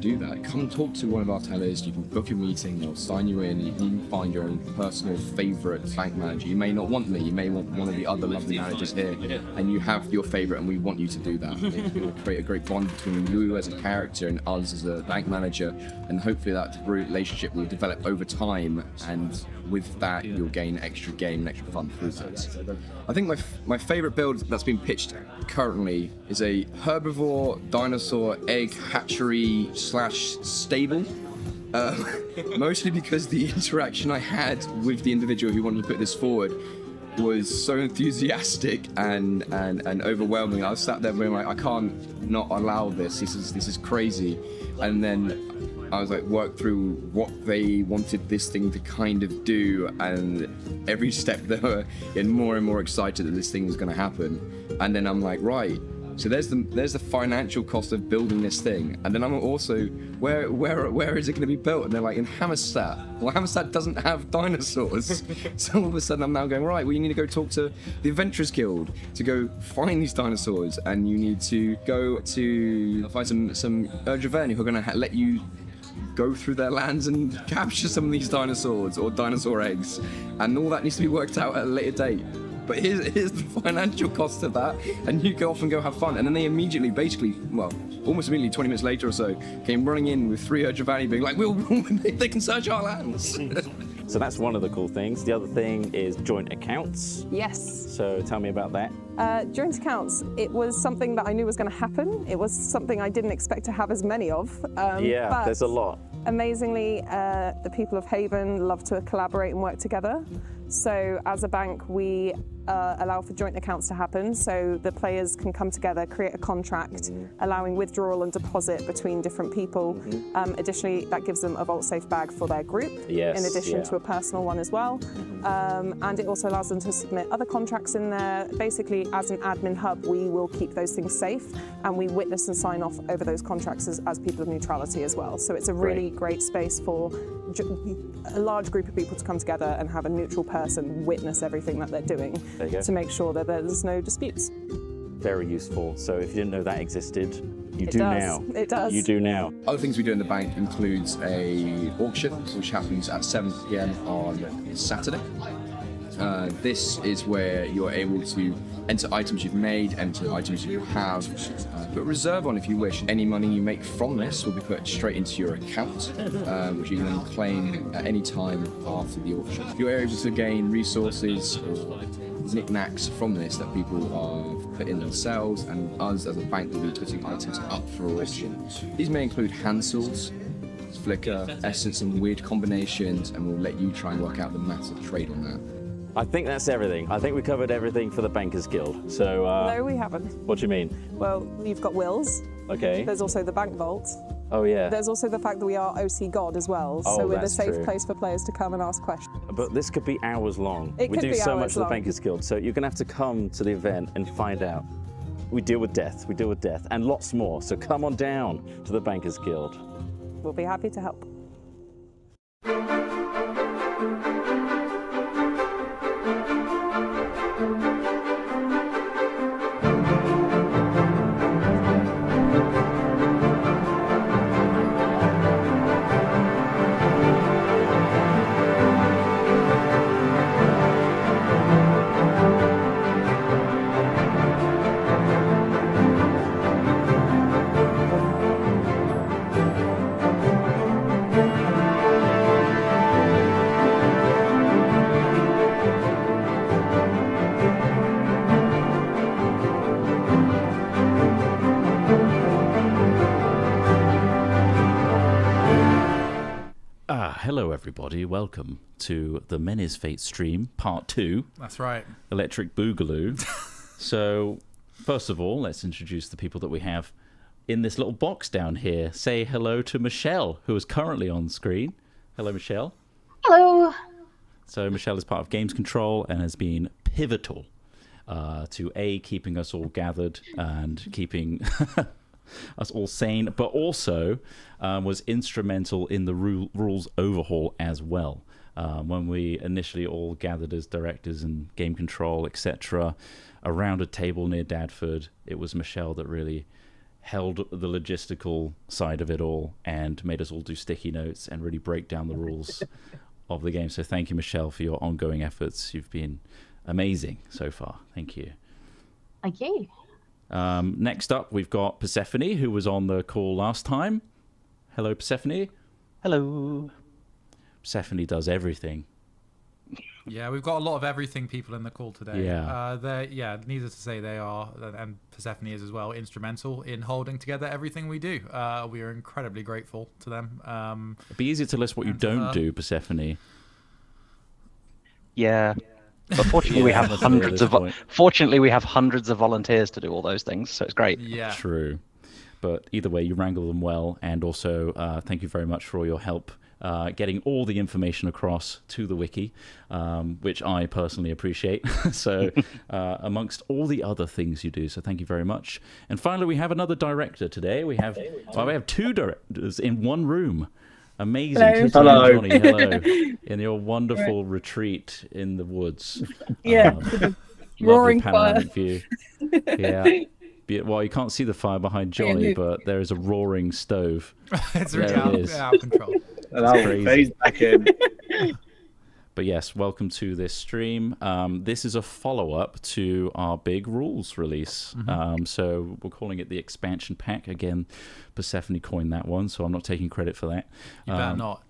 do that. Come talk to one of our tellers. You can book a meeting. They'll sign you in. You can find your own personal favourite bank manager. You may not want me. You may want one of the other lovely managers here, and you have your favourite, and we want you to do that. It will create a great bond between you as a character and us as a bank manager, and hopefully that relationship will develop over time, and with that you'll gain extra game and extra fun through that. I think my favourite build that's been pitched currently is a herbivore dinosaur egg hatchery / stable. Mostly because the interaction I had with the individual who wanted to put this forward was so enthusiastic and overwhelming. I was sat there being like, I can't not allow this. This is crazy. And then I was like, work through what they wanted this thing to kind of do, and every step they were getting more and more excited that this thing was going to happen. And then I'm like, right. So there's the financial cost of building this thing, and then I'm also where is it going to be built? And they're like, in Hammerstedt. Well, Hammerstedt doesn't have dinosaurs. So all of a sudden I'm now going, right, well, you need to go talk to the Adventurers Guild to go find these dinosaurs, and you need to go to find some Erdraveni who are going to let you go through their lands and capture some of these dinosaurs or dinosaur eggs, and all that needs to be worked out at a later date. But here's the financial cost of that, and you go off and go have fun. And then they immediately, almost immediately, 20 minutes later or so, came running in with 3 Erdraveni being like, they can search our lands. So that's one of the cool things. The other thing is joint accounts. Yes. So tell me about that. Joint accounts, it was something that I knew was going to happen. It was something I didn't expect to have as many of. Yeah, there's a lot. Amazingly, the people of Haven love to collaborate and work together. So as a bank, we allow for joint accounts to happen, so the players can come together, create a contract, allowing withdrawal and deposit between different people. Additionally, that gives them a vault-safe bag for their group, in addition to a personal one as well. And it also allows them to submit other contracts in there. Basically, as an admin hub, we will keep those things safe, and we witness and sign off over those contracts as people of neutrality as well. So it's a really great space for a large group of people to come together and have a neutral person witness everything that they're doing to make sure that there's no disputes. Very useful. So if you didn't know that existed, you do now. It does. You do now. Other things we do in the bank includes a auction, which happens at 7 p.m. on Saturday. This is where you're able to enter items you've made, enter items you have, put a reserve on if you wish. Any money you make from this will be put straight into your account, which you can then claim at any time after the auction. You're able to gain resources or knickknacks from this that people have put in themselves, and us as a bank will be putting items up for auction. These may include Hansels, flicker, essence, and weird combinations, and we'll let you try and work out the maths of trade on that. I think that's everything. I think we covered everything for the Bankers Guild. So no, we haven't. What do you mean? Well, you've got wills. Okay. There's also the bank vault. Oh yeah. There's also the fact that we are OC God as well, so we're a safe place for players to come and ask questions. But this could be hours long. We do so much for the Bankers Guild, so you're going to have to come to the event and find out. We deal with death, and lots more. So come on down to the Bankers Guild. We'll be happy to help. Hello everybody, welcome to the Menace Fate stream, part 2. That's right. Electric Boogaloo. So, first of all, let's introduce the people that we have in this little box down here. Say hello to Michelle, who is currently on screen. Hello, Michelle. Hello. So, Michelle is part of Games Control and has been pivotal to keeping us all gathered and keeping us all sane, but also was instrumental in the rules overhaul as well. When we initially all gathered as directors and game control, etc., around a table near Dadford, it was Michelle that really held the logistical side of it all and made us all do sticky notes and really break down the rules of the game. So thank you, Michelle, for your ongoing efforts. You've been amazing so far. Thank you. Thank you. Next up, we've got Persephone, who was on the call last time. Hello, Persephone. Hello. Persephone does everything. Yeah, we've got a lot of everything people in the call today. Yeah. Needless to say, they are, and Persephone is as well, instrumental in holding together everything we do. We are incredibly grateful to them. It'd be easier to list what you don't do, Persephone. Yeah. But fortunately, we have hundreds of volunteers to do all those things, so it's great. Yeah. True. But either way, you wrangle them well, and also thank you very much for all your help getting all the information across to the wiki, which I personally appreciate. So amongst all the other things you do, so thank you very much. And finally, we have another director today. We have two directors in one room. Amazing. Hello. Johnny, hello. In your wonderful retreat in the woods. Yeah. Roaring panoramic fire. View. Yeah. Well, you can't see the fire behind Johnny, but there is a roaring stove. It's There really it is. out of control. Crazy. Back in. But yes, welcome to this stream. This is a follow-up to our big rules release. So we're calling it the expansion pack. Again, Persephone coined that one, so I'm not taking credit for that. You better not.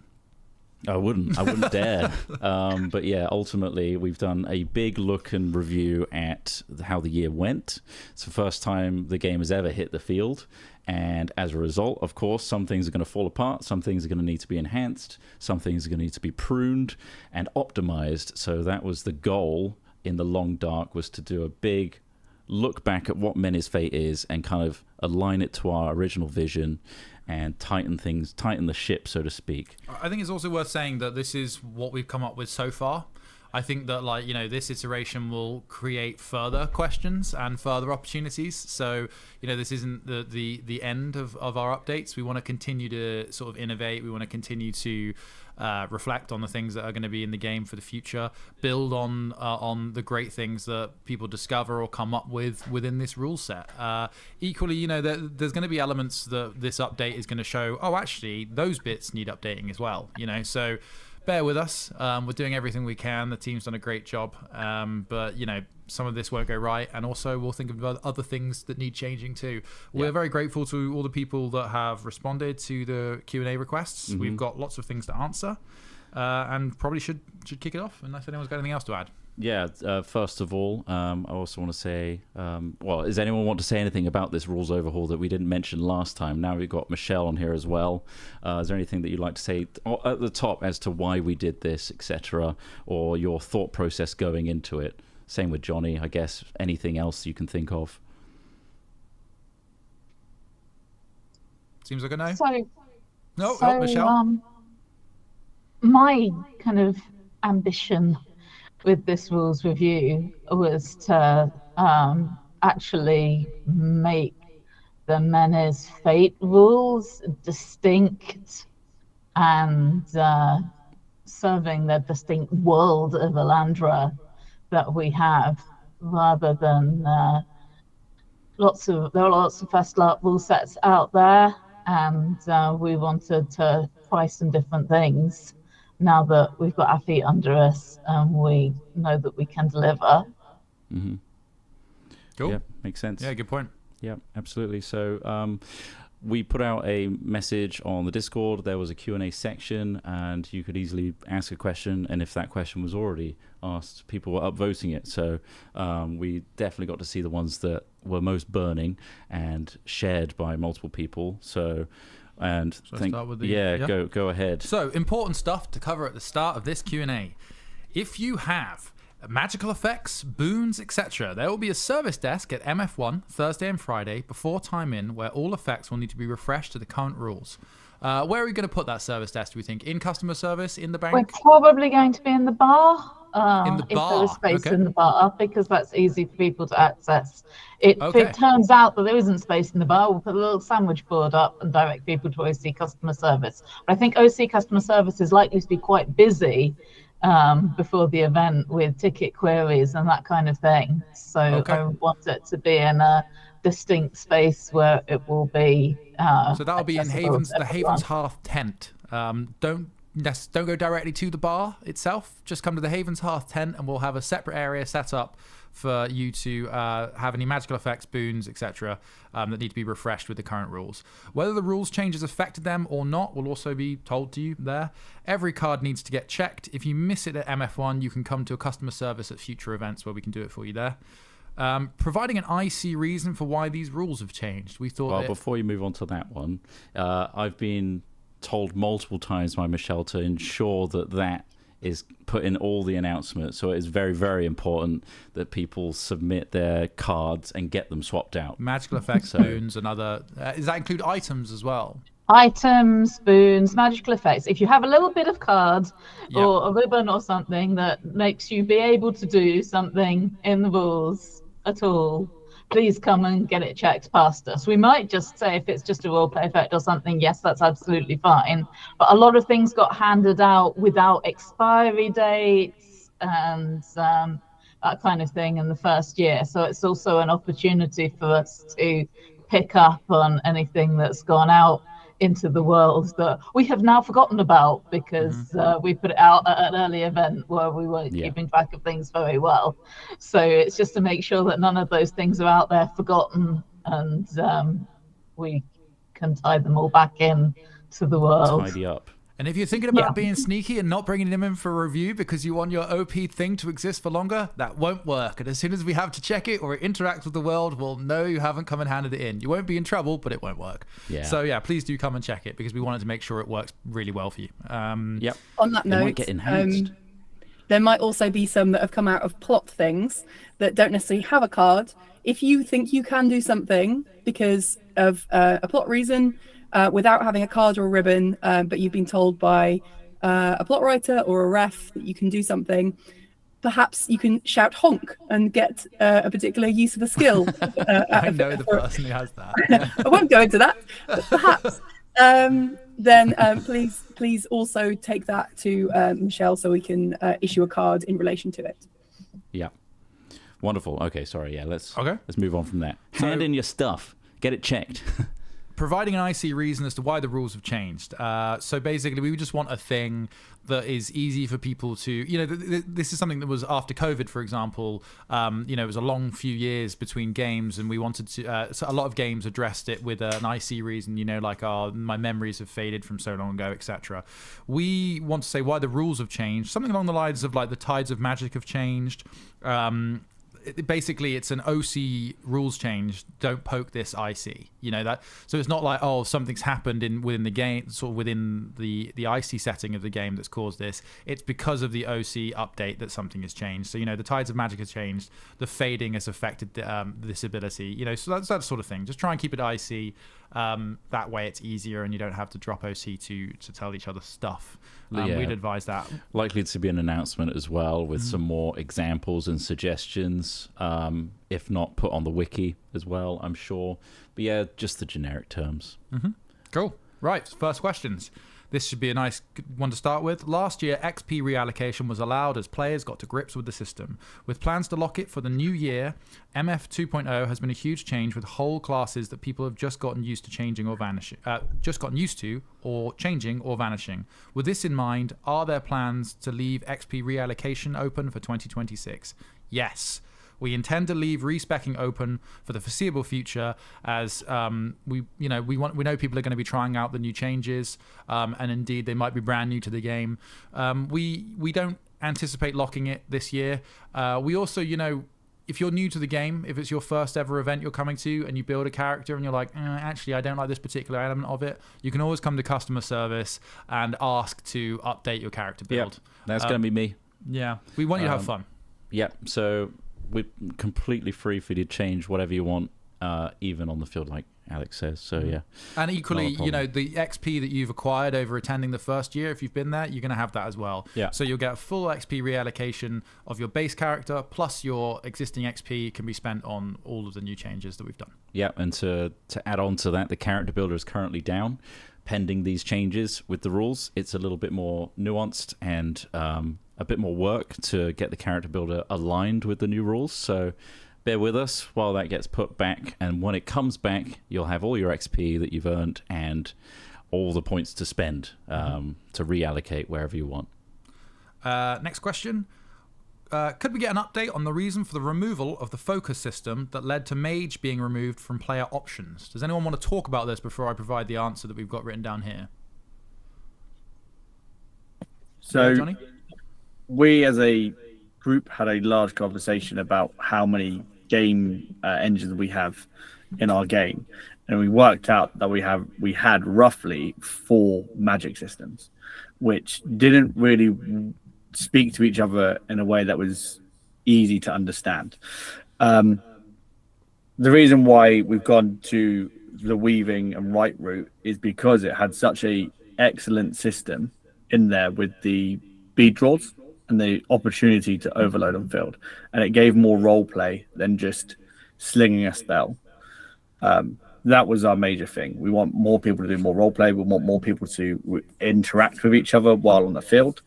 I wouldn't dare. But yeah, ultimately, we've done a big look and review at how the year went. It's the first time the game has ever hit the field. And as a result, of course, some things are going to fall apart, some things are going to need to be enhanced, some things are going to need to be pruned and optimized. So that was the goal in the long dark, was to do a big look back at what Mena's Fate is and kind of align it to our original vision and tighten the ship, so to speak. I think it's also worth saying that this is what we've come up with so far. I think that, like, you know, this iteration will create further questions and further opportunities. So, you know, this isn't the end of our updates. We want to continue to sort of innovate. We want to continue to reflect on the things that are going to be in the game for the future, build on the great things that people discover or come up with within this rule set. Equally, you know, there's going to be elements that this update is going to show, oh, actually, those bits need updating as well, you know, so bear with us. We're doing everything we can. The team's done a great job, but you know, some of this won't go right, and also we'll think of other things that need changing too. We're very grateful to all the people that have responded to the Q&A requests. We've got lots of things to answer, and probably should kick it off unless anyone's got anything else to add. Yeah, first of all, I also want to say, well, does anyone want to say anything about this rules overhaul that we didn't mention last time? Now we've got Michelle on here as well. Is there anything that you'd like to say at the top as to why we did this, etc., or your thought process going into it? Same with Johnny, I guess. Anything else you can think of? Seems like a no. So, Michelle. My kind of ambition with this rules review was to actually make the Mena's Fate rules distinct and serving the distinct world of Elandra that we have, rather than there are lots of first rule sets out there, and we wanted to try some different things. Now that we've got our feet under us and we know that we can deliver. Mm-hmm. Cool. Yeah, makes sense. Yeah, good point. Yeah, absolutely. So we put out a message on the Discord. There was a Q&A section, and you could easily ask a question. And if that question was already asked, people were upvoting it. So we definitely got to see the ones that were most burning and shared by multiple people. So... And start with the, go ahead. So, important stuff to cover at the start of this Q&A. If you have magical effects, boons, etc., there will be a service desk at MF1 Thursday and Friday before time in, where all effects will need to be refreshed to the current rules. Where are we going to put that service desk, do we think? In customer service, in the bank? We're probably going to be in the bar. In the if bar, there is space okay. in the bar, because that's easy for people to access. If it turns out that there isn't space in the bar, we'll put a little sandwich board up and direct people to OC customer service. But I think OC customer service is likely to be quite busy before the event with ticket queries and that kind of thing. So I want it to be in a distinct space where it will be. So that'll be in accessible Haven's, to the Haven's everyone. Hearth tent. Don't go directly to the bar itself. Just come to the Haven's Hearth tent, and we'll have a separate area set up for you to have any magical effects, boons, etc. That need to be refreshed with the current rules. Whether the rules changes affected them or not will also be told to you there. Every card needs to get checked. If you miss it at MF1, you can come to a customer service at future events where we can do it for you there. Providing an IC reason for why these rules have changed. We thought. Well, before you move on to that one, I've been told multiple times by Michelle to ensure that is put in all the announcements. So it is very, very important that people submit their cards and get them swapped out. Magical effects, boons, and other. Does that include items as well? Items, boons, magical effects. If you have a little bit of card or a ribbon or something that makes you be able to do something in the rules at all, please come and get it checked past us. We might just say if it's just a role play effect or something, yes, that's absolutely fine. But a lot of things got handed out without expiry dates and that kind of thing in the first year. So it's also an opportunity for us to pick up on anything that's gone out into the world that we have now forgotten about because we put it out at an early event where we weren't keeping track of things very well. So it's just to make sure that none of those things are out there forgotten and we can tie them all back in to the world. Tidy up. And if you're thinking about being sneaky and not bringing them in for a review because you want your OP thing to exist for longer, that won't work. And as soon as we have to check it or it interacts with the world, we'll know you haven't come and handed it in. You won't be in trouble, but it won't work. Yeah. So yeah, please do come and check it because we wanted to make sure it works really well for you. Yep. On that note, might get enhanced. There might also be some that have come out of plot things that don't necessarily have a card. If you think you can do something because of a plot reason, without having a card or a ribbon, but you've been told by a plot writer or a ref that you can do something, perhaps you can shout honk and get a particular use of a skill. I know the person who has that. I won't go into that, but perhaps. Then please also take that to Michelle so we can issue a card in relation to it. Yeah. Wonderful. Okay, sorry. Yeah, let's move on from that. Hand in your stuff. Get it checked. Providing an IC reason as to why the rules have changed. So basically, we just want a thing that is easy for people to, this is something that was after COVID, for example. It was a long few years between games, and we wanted to, so a lot of games addressed it with an IC reason, like, my memories have faded from so long ago, etc. We want to say why the rules have changed, something along the lines of like the tides of magic have changed. Basically, it's an OC rules change. Don't poke this IC. That. So it's not like something's happened within the game, sort of within the IC setting of the game that's caused this. It's because of the OC update that something has changed. So the tides of magic has changed. The fading has affected this ability. So that's that sort of thing. Just try and keep it IC. That way it's easier and you don't have to drop OC to tell each other stuff. We'd advise that. Likely to be an announcement as well with some more examples and suggestions, if not put on the wiki as well, I'm sure. But yeah, just the generic terms. Cool. Right, first questions. This should be a nice one to start with. Last year, XP reallocation was allowed as players got to grips with the system. With plans to lock it for the new year, MF 2.0 has been a huge change with whole classes that people have just gotten used to changing or vanishing. Changing or vanishing. With this in mind, are there plans to leave XP reallocation open for 2026? Yes. We intend to leave respecking open for the foreseeable future, as we know people are going to be trying out the new changes, and indeed they might be brand new to the game. We don't anticipate locking it this year. We also, if you're new to the game, if it's your first ever event you're coming to and you build a character and you're like, actually, I don't like this particular element of it, you can always come to customer service and ask to update your character build. Yep, that's going to be me. Yeah, we want you to have fun. So we're completely free for you to change whatever you want, even on the field, like Alex says. So yeah. And equally, the XP that you've acquired over attending the first year, if you've been there, you're going to have that as well. Yeah. So you'll get a full XP reallocation of your base character, plus your existing XP can be spent on all of the new changes that we've done. Yeah, and to add on to that, the character builder is currently down. Pending these changes with the rules, it's a little bit more nuanced and a bit more work to get the character builder aligned with the new rules. So bear with us while that gets put back, and when it comes back, you'll have all your XP that you've earned and all the points to spend to reallocate wherever you want. Next question. Could we get an update on the reason for the removal of the focus system that led to mage being removed from player options? Does anyone want to talk about this before I provide the answer that we've got written down here? So, yeah, Johnny? We as a group had a large conversation about how many game engines we have in our game, and we worked out that we had roughly 4 magic systems, which didn't really speak to each other in a way that was easy to understand. The reason why we've gone to the weaving and write route is because it had such a excellent system in there with the bead draws and the opportunity to overload on field, and it gave more role play than just slinging a spell. That was our major thing. We want more people to do more role play. We want more people to interact with each other while on the field.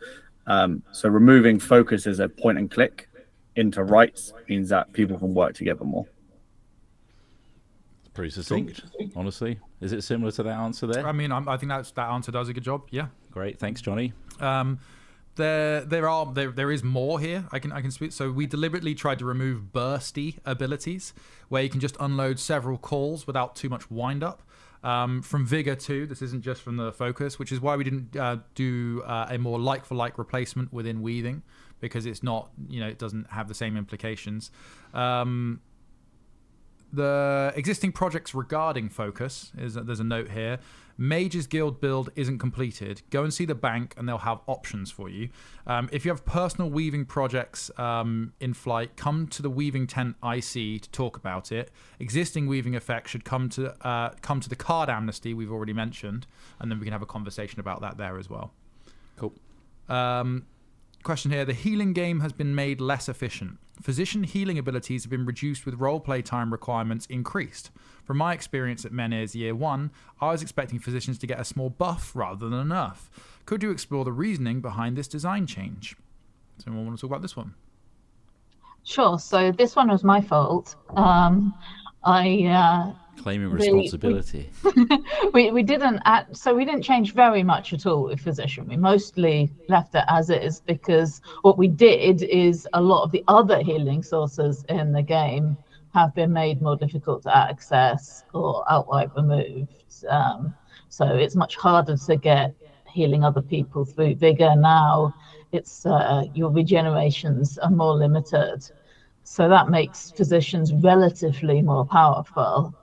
So removing focus as a point and click into rights means that people can work together more. It's pretty succinct, honestly. Is it similar to that answer there? I mean, I think that answer does a good job. Yeah. Great, thanks, Johnny. There is more here. I can speak. So we deliberately tried to remove bursty abilities, where you can just unload several calls without too much wind up. From Vigor too. This isn't just from the focus, which is why we didn't do a more like-for-like replacement within weaving, because it's not, it doesn't have the same implications. The existing projects regarding focus there's a note here. Mage's Guild build isn't completed. Go and see the bank and they'll have options for you. If you have personal weaving projects in flight, come to the weaving tent IC to talk about it. Existing weaving effects should come to the card amnesty we've already mentioned, and then we can have a conversation about that there as well. Cool. Question here. The healing game has been made less efficient. Physician healing abilities have been reduced with roleplay time requirements increased. From my experience at Menhirs Year 1, I was expecting physicians to get a small buff rather than a nerf. Could you explore the reasoning behind this design change? Does anyone want to talk about this one? Sure. So this one was my fault. Claiming responsibility. We didn't change very much at all with physician. We mostly left it as is, because what we did is a lot of the other healing sources in the game have been made more difficult to access or outright removed. So it's much harder to get healing other people through Vigor now. It's your regenerations are more limited. So that makes physicians relatively more powerful.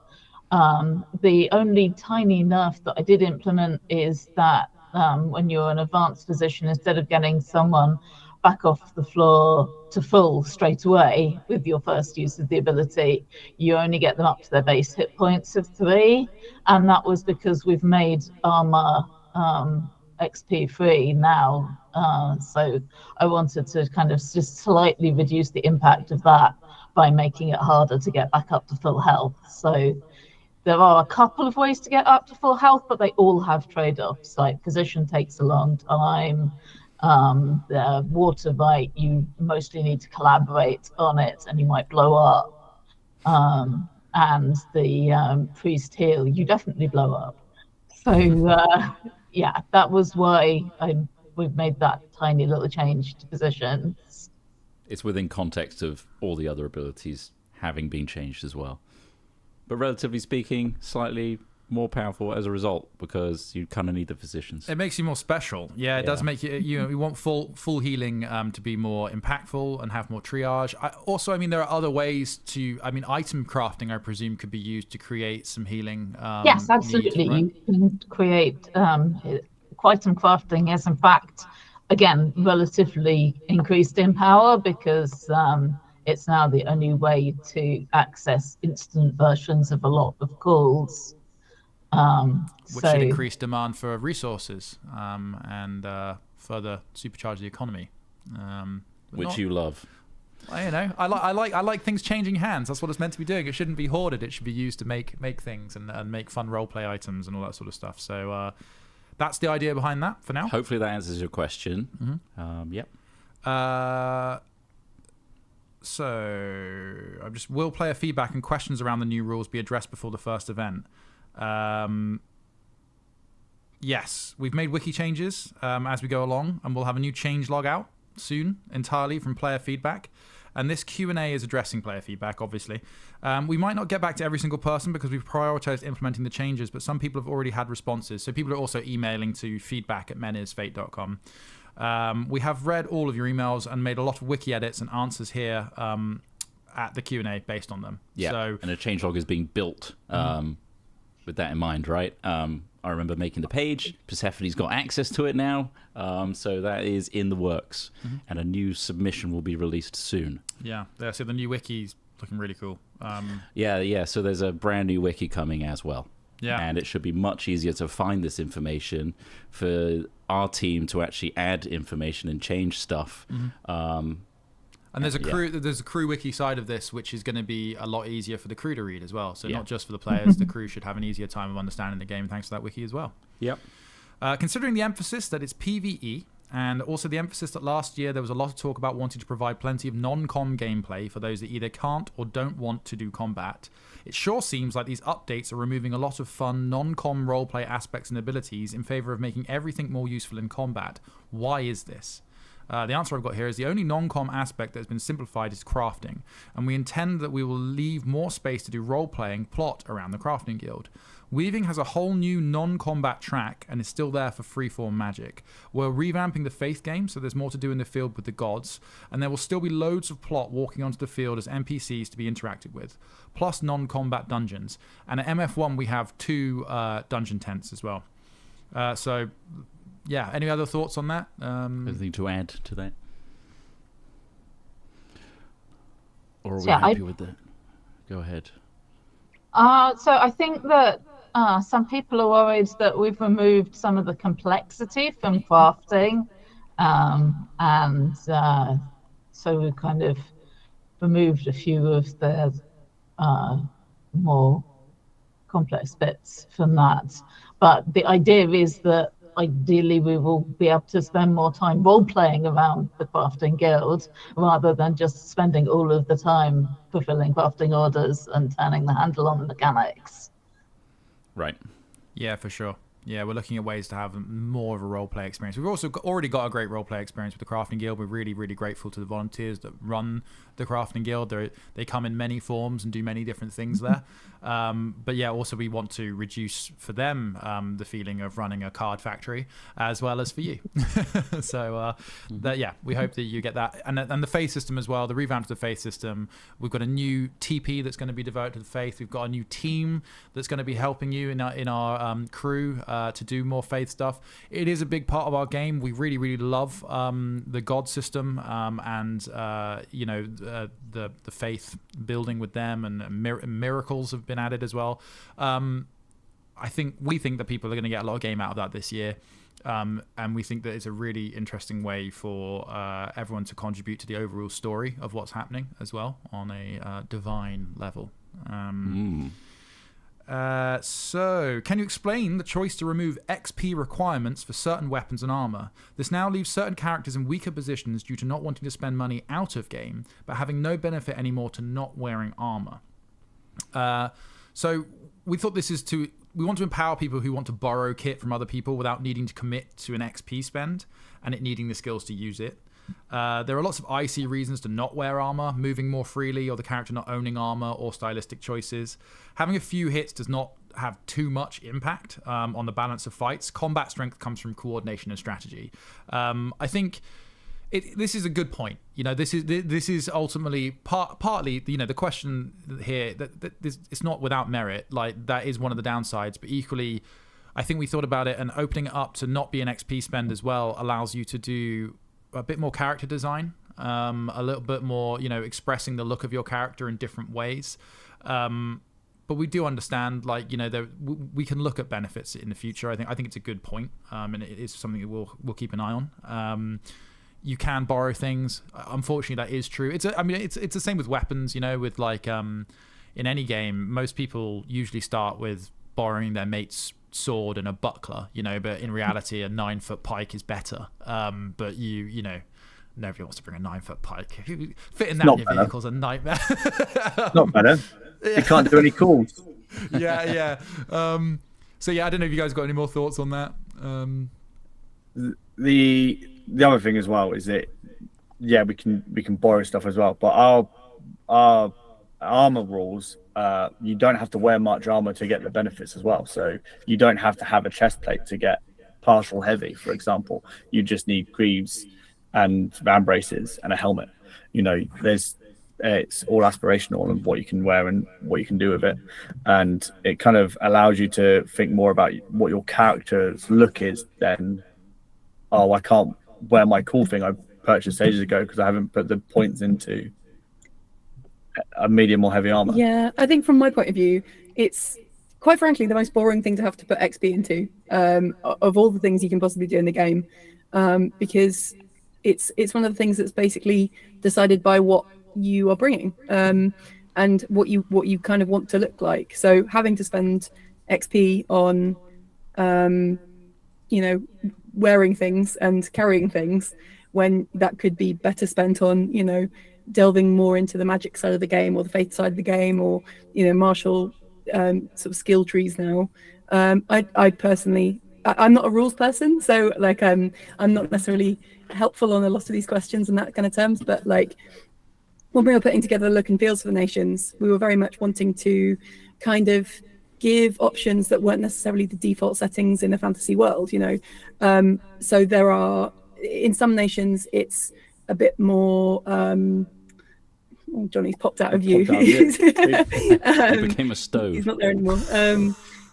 The only tiny nerf that I did implement is that when you're an advanced physician, instead of getting someone back off the floor to full straight away with your first use of the ability, you only get them up to their base hit points of 3. And that was because we've made armor XP free now. So I wanted to kind of just slightly reduce the impact of that by making it harder to get back up to full health. So there are a couple of ways to get up to full health, but they all have trade-offs. Like physician takes a long time. The water bite, you mostly need to collaborate on it and you might blow up. And the priest heal, you definitely blow up. So yeah, that was why we've made that tiny little change to physicians. It's within context of all the other abilities having been changed as well. But relatively speaking, slightly more powerful as a result, because you kind of need the physicians. It makes you more special. Yeah, it does make you. You want full healing to be more impactful and have more triage. I mean, there are other ways to. I mean, item crafting, I presume, could be used to create some healing. Yes, absolutely. Right? You can create item crafting is, in fact, again, relatively increased in power, because it's now the only way to access instant versions of a lot of calls. Which should increase demand for resources and further supercharge the economy. Which you love. I like things changing hands. That's what it's meant to be doing. It shouldn't be hoarded. It should be used to make things and make fun roleplay items and all that sort of stuff. So that's the idea behind that for now. Hopefully that answers your question. Mm-hmm. Yep. So I'm just will player feedback and questions around the new rules be addressed before the first event? Yes, we've made wiki changes as we go along, and we'll have a new change log out soon entirely from player feedback. And this Q&A is addressing player feedback, obviously. We might not get back to every single person because we've prioritized implementing the changes, but some people have already had responses. So people are also emailing to feedback@menisfate.com. We have read all of your emails and made a lot of wiki edits and answers here at the Q&A based on them. Yeah, So, and a changelog is being built with that in mind, right? I remember making the page. Persephone's got access to it now, so that is in the works, and a new submission will be released soon. yeah, so the new wiki's looking really cool. Yeah. So there's a brand new wiki coming as well. Yeah. And it should be much easier to find this information for our team to actually add information and change stuff. And there's a crew wiki side of this, which is going to be a lot easier for the crew to read as well. So not just for the players, the crew should have an easier time of understanding the game thanks to that wiki as well. Yep. Considering the emphasis that it's PvE, and also the emphasis that last year there was a lot of talk about wanting to provide plenty of non-com gameplay for those that either can't or don't want to do combat, it sure seems like these updates are removing a lot of fun non-com roleplay aspects and abilities in favor of making everything more useful in combat. Why is this? The answer I've got here is the only non-com aspect that has been simplified is crafting, and we intend that we will leave more space to do role-playing plot around the crafting guild. Weaving has a whole new non-combat track and is still there for freeform magic. We're revamping the faith game, so there's more to do in the field with the gods, and there will still be loads of plot walking onto the field as NPCs to be interacted with, plus non-combat dungeons. And at MF1 we have 2 dungeon tents as well. So yeah, any other thoughts on that? Anything to add to that? Or are we Yeah, happy with that? Go ahead. So I think that some people are worried that we've removed some of the complexity from crafting, and so we've kind of removed a few of the more complex bits from that. But the idea is that ideally we will be able to spend more time role-playing around the crafting guild rather than just spending all of the time fulfilling crafting orders and turning the handle on the mechanics. Right. Yeah, for sure. Yeah, we're looking at ways to have more of a role-play experience. We've also already got a great role-play experience with the Crafting Guild. We're really, really grateful to the volunteers that run the Crafting Guild. They come in many forms and do many different things there. But yeah, also we want to reduce for them the feeling of running a card factory as well as for you. So we hope that you get that. And the faith system as well, the revamp of the faith system. We've got a new TP that's going to be devoted to the faith. We've got a new team that's going to be helping you in our crew to do more faith stuff. It is a big part of our game. We really, really love the God system and the faith building with them, and miracles have been added as well. We think that people are going to get a lot of game out of that this year. And we think that it's a really interesting way for everyone to contribute to the overall story of what's happening as well on a divine level. So, can you explain the choice to remove XP requirements for certain weapons and armor? This now leaves certain characters in weaker positions due to not wanting to spend money out of game, but having no benefit anymore to not wearing armor. So, we thought we want to empower people who want to borrow kit from other people without needing to commit to an XP spend and it needing the skills to use it. There are lots of icy reasons to not wear armor, moving more freely, or the character not owning armor, or stylistic choices. Having a few hits does not have too much impact on the balance of fights. Combat strength comes from coordination and strategy. I think this is a good point. This is ultimately partly the question here that it's not without merit. Like, that is one of the downsides, but equally, I think we thought about it, and opening it up to not be an XP spend as well allows you to do a bit more character design, a little bit more, expressing the look of your character in different ways. But we do understand, we can look at benefits in the future. I think it's a good point, and it is something that we'll keep an eye on. You can borrow things. Unfortunately, that is true. It's the same with weapons. With in any game, most people usually start with borrowing their mate's sword and a buckler, but in reality a 9-foot pike is better. But nobody wants to bring a 9-foot pike. Fitting that not in your better. vehicle's a nightmare. Not better. You can't do any calls. yeah. So yeah, I don't know if you guys got any more thoughts on that. The other thing as well is that we can borrow stuff as well, but our armor rules, you don't have to wear much armor to get the benefits as well. So you don't have to have a chest plate to get partial heavy, for example. You just need greaves and van braces and a helmet. It's all aspirational and what you can wear and what you can do with it, and it kind of allows you to think more about what your character's look is than, oh, I can't wear my cool thing I purchased ages ago because I haven't put the points into a medium or heavy armor. Yeah, I think from my point of view, it's quite frankly the most boring thing to have to put XP into of all the things you can possibly do in the game, because it's one of the things that's basically decided by what you are bringing and what you kind of want to look like. So having to spend XP on wearing things and carrying things when that could be better spent on delving more into the magic side of the game or the faith side of the game, or martial sort of skill trees now. I personally, I'm not a rules person, so like I'm not necessarily helpful on a lot of these questions and that kind of terms, but like when we were putting together the look and feels for the nations, we were very much wanting to kind of give options that weren't necessarily the default settings in a fantasy world, so there are, in some nations it's a bit more Johnny's popped out of view. He became a stove. He's not there anymore.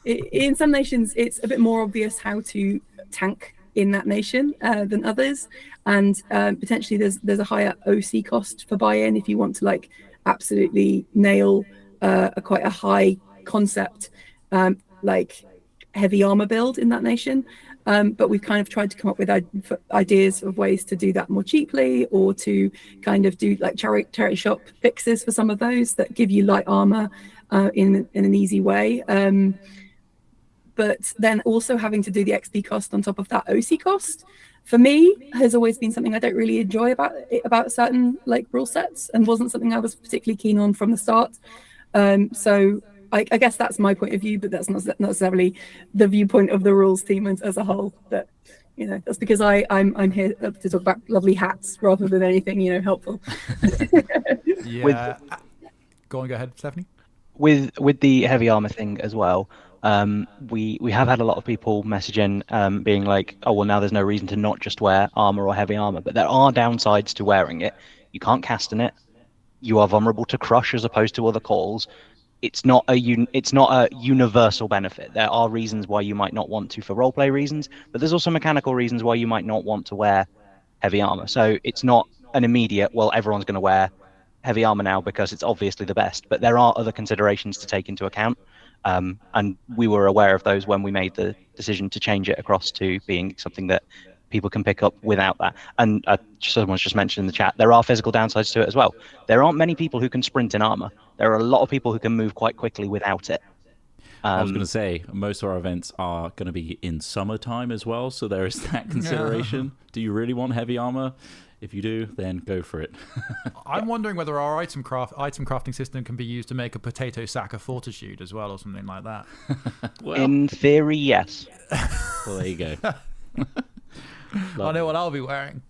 In some nations it's a bit more obvious how to tank in that nation than others, and potentially there's a higher OC cost for buy-in if you want to like absolutely nail quite a high concept like heavy armor build in that nation, but we've kind of tried to come up with ideas of ways to do that more cheaply, or to kind of do like charity shop fixes for some of those that give you light armor in an easy way, but then also having to do the XP cost on top of that OC cost, for me, has always been something I don't really enjoy about certain like rule sets, and wasn't something I was particularly keen on from the start. So I guess that's my point of view, but that's not necessarily the viewpoint of the rules team as a whole. That that's because I'm here to talk about lovely hats rather than anything helpful. Yeah. Go ahead, Stephanie. With the heavy armor thing as well, we have had a lot of people messaging being like, oh well, now there's no reason to not just wear armor or heavy armor, but there are downsides to wearing it. You can't cast in it. You are vulnerable to crush as opposed to other calls. It's not a universal benefit. There are reasons why you might not want to for roleplay reasons, but there's also mechanical reasons why you might not want to wear heavy armor. So it's not an immediate, well, everyone's going to wear heavy armor now because it's obviously the best, but there are other considerations to take into account. And we were aware of those when we made the decision to change it across to being something that people can pick up without that. And someone's just mentioned in the chat, there are physical downsides to it as well. There aren't many people who can sprint in armor. There are a lot of people who can move quite quickly without it. I was going to say, most of our events are going to be in summertime as well, so there is that consideration. Do you really want heavy armor? If you do, then go for it. I'm wondering whether our item crafting system can be used to make a potato sack of fortitude as well, or something like that. Well, in theory, yes. Well, there you go. I know what I'll be wearing.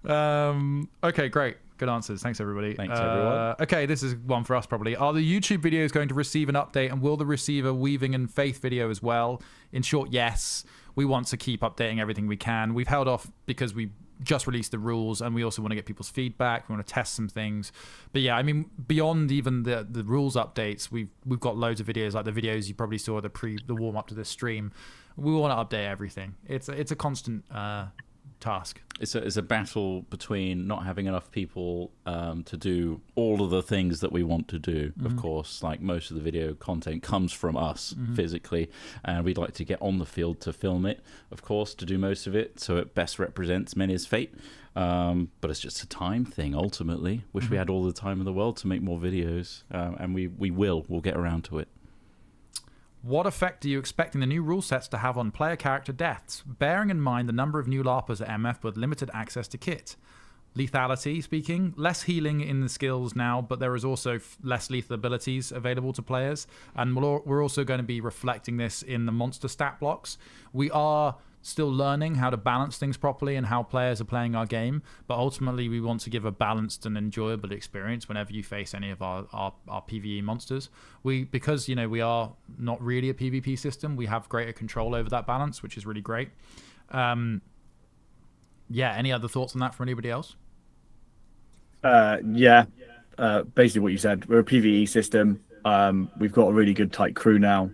Okay, great. Good answers. Thanks, everybody. Thanks, everyone. Okay, this is one for us, probably. Are the YouTube videos going to receive an update, and will the receive a weaving and faith video as well? In short, yes. We want to keep updating everything we can. We've held off because we just released the rules, and we also want to get people's feedback. We want to test some things. But yeah, I mean, beyond even the rules updates, we've got loads of videos, like the videos you probably saw the warm up to this stream. We want to update everything. It's a constant task. It's a battle between not having enough people to do all of the things that we want to do. Of course, like most of the video content comes from us physically, and we'd like to get on the field to film it, of course, to do most of it so it best represents Mena's fate. But it's just a time thing ultimately. Wish we had all the time in the world to make more videos, and we'll get around to it. What effect are you expecting the new rule sets to have on player character deaths, bearing in mind the number of new LARPers at MF with limited access to kit? lethality speaking, less healing in the skills now, but there is also less lethal abilities available to players, and we're also going to be reflecting this in the monster stat blocks. We are still learning how to balance things properly and how players are playing our game, but ultimately we want to give a balanced and enjoyable experience whenever you face any of our PvE monsters. Because we are not really a PvP system, we have greater control over that balance, which is really great. Any other thoughts on that from anybody else? Basically what you said. We're a PvE system. We've got a really good tight crew now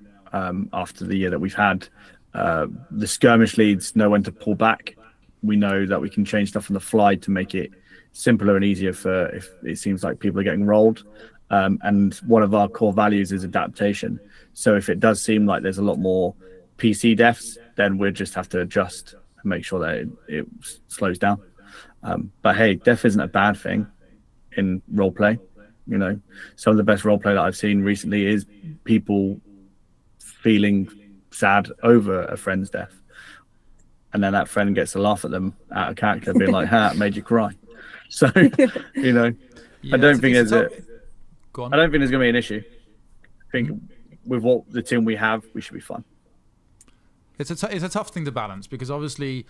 after the year that we've had. The skirmish leads know when to pull back. We know that we can change stuff on the fly to make it simpler and easier for if it seems like people are getting rolled. And one of our core values is adaptation. So if it does seem like there's a lot more PC deaths, then we'll just have to adjust and make sure that it slows down. But hey, death isn't a bad thing in roleplay. Some of the best roleplay that I've seen recently is people feeling sad over a friend's death, and then that friend gets to laugh at them out of character, being like, "Ha, it made you cry." So, I don't think there's going to be an issue. I think with what the team we have, we should be fine. It's a tough thing to balance, because obviously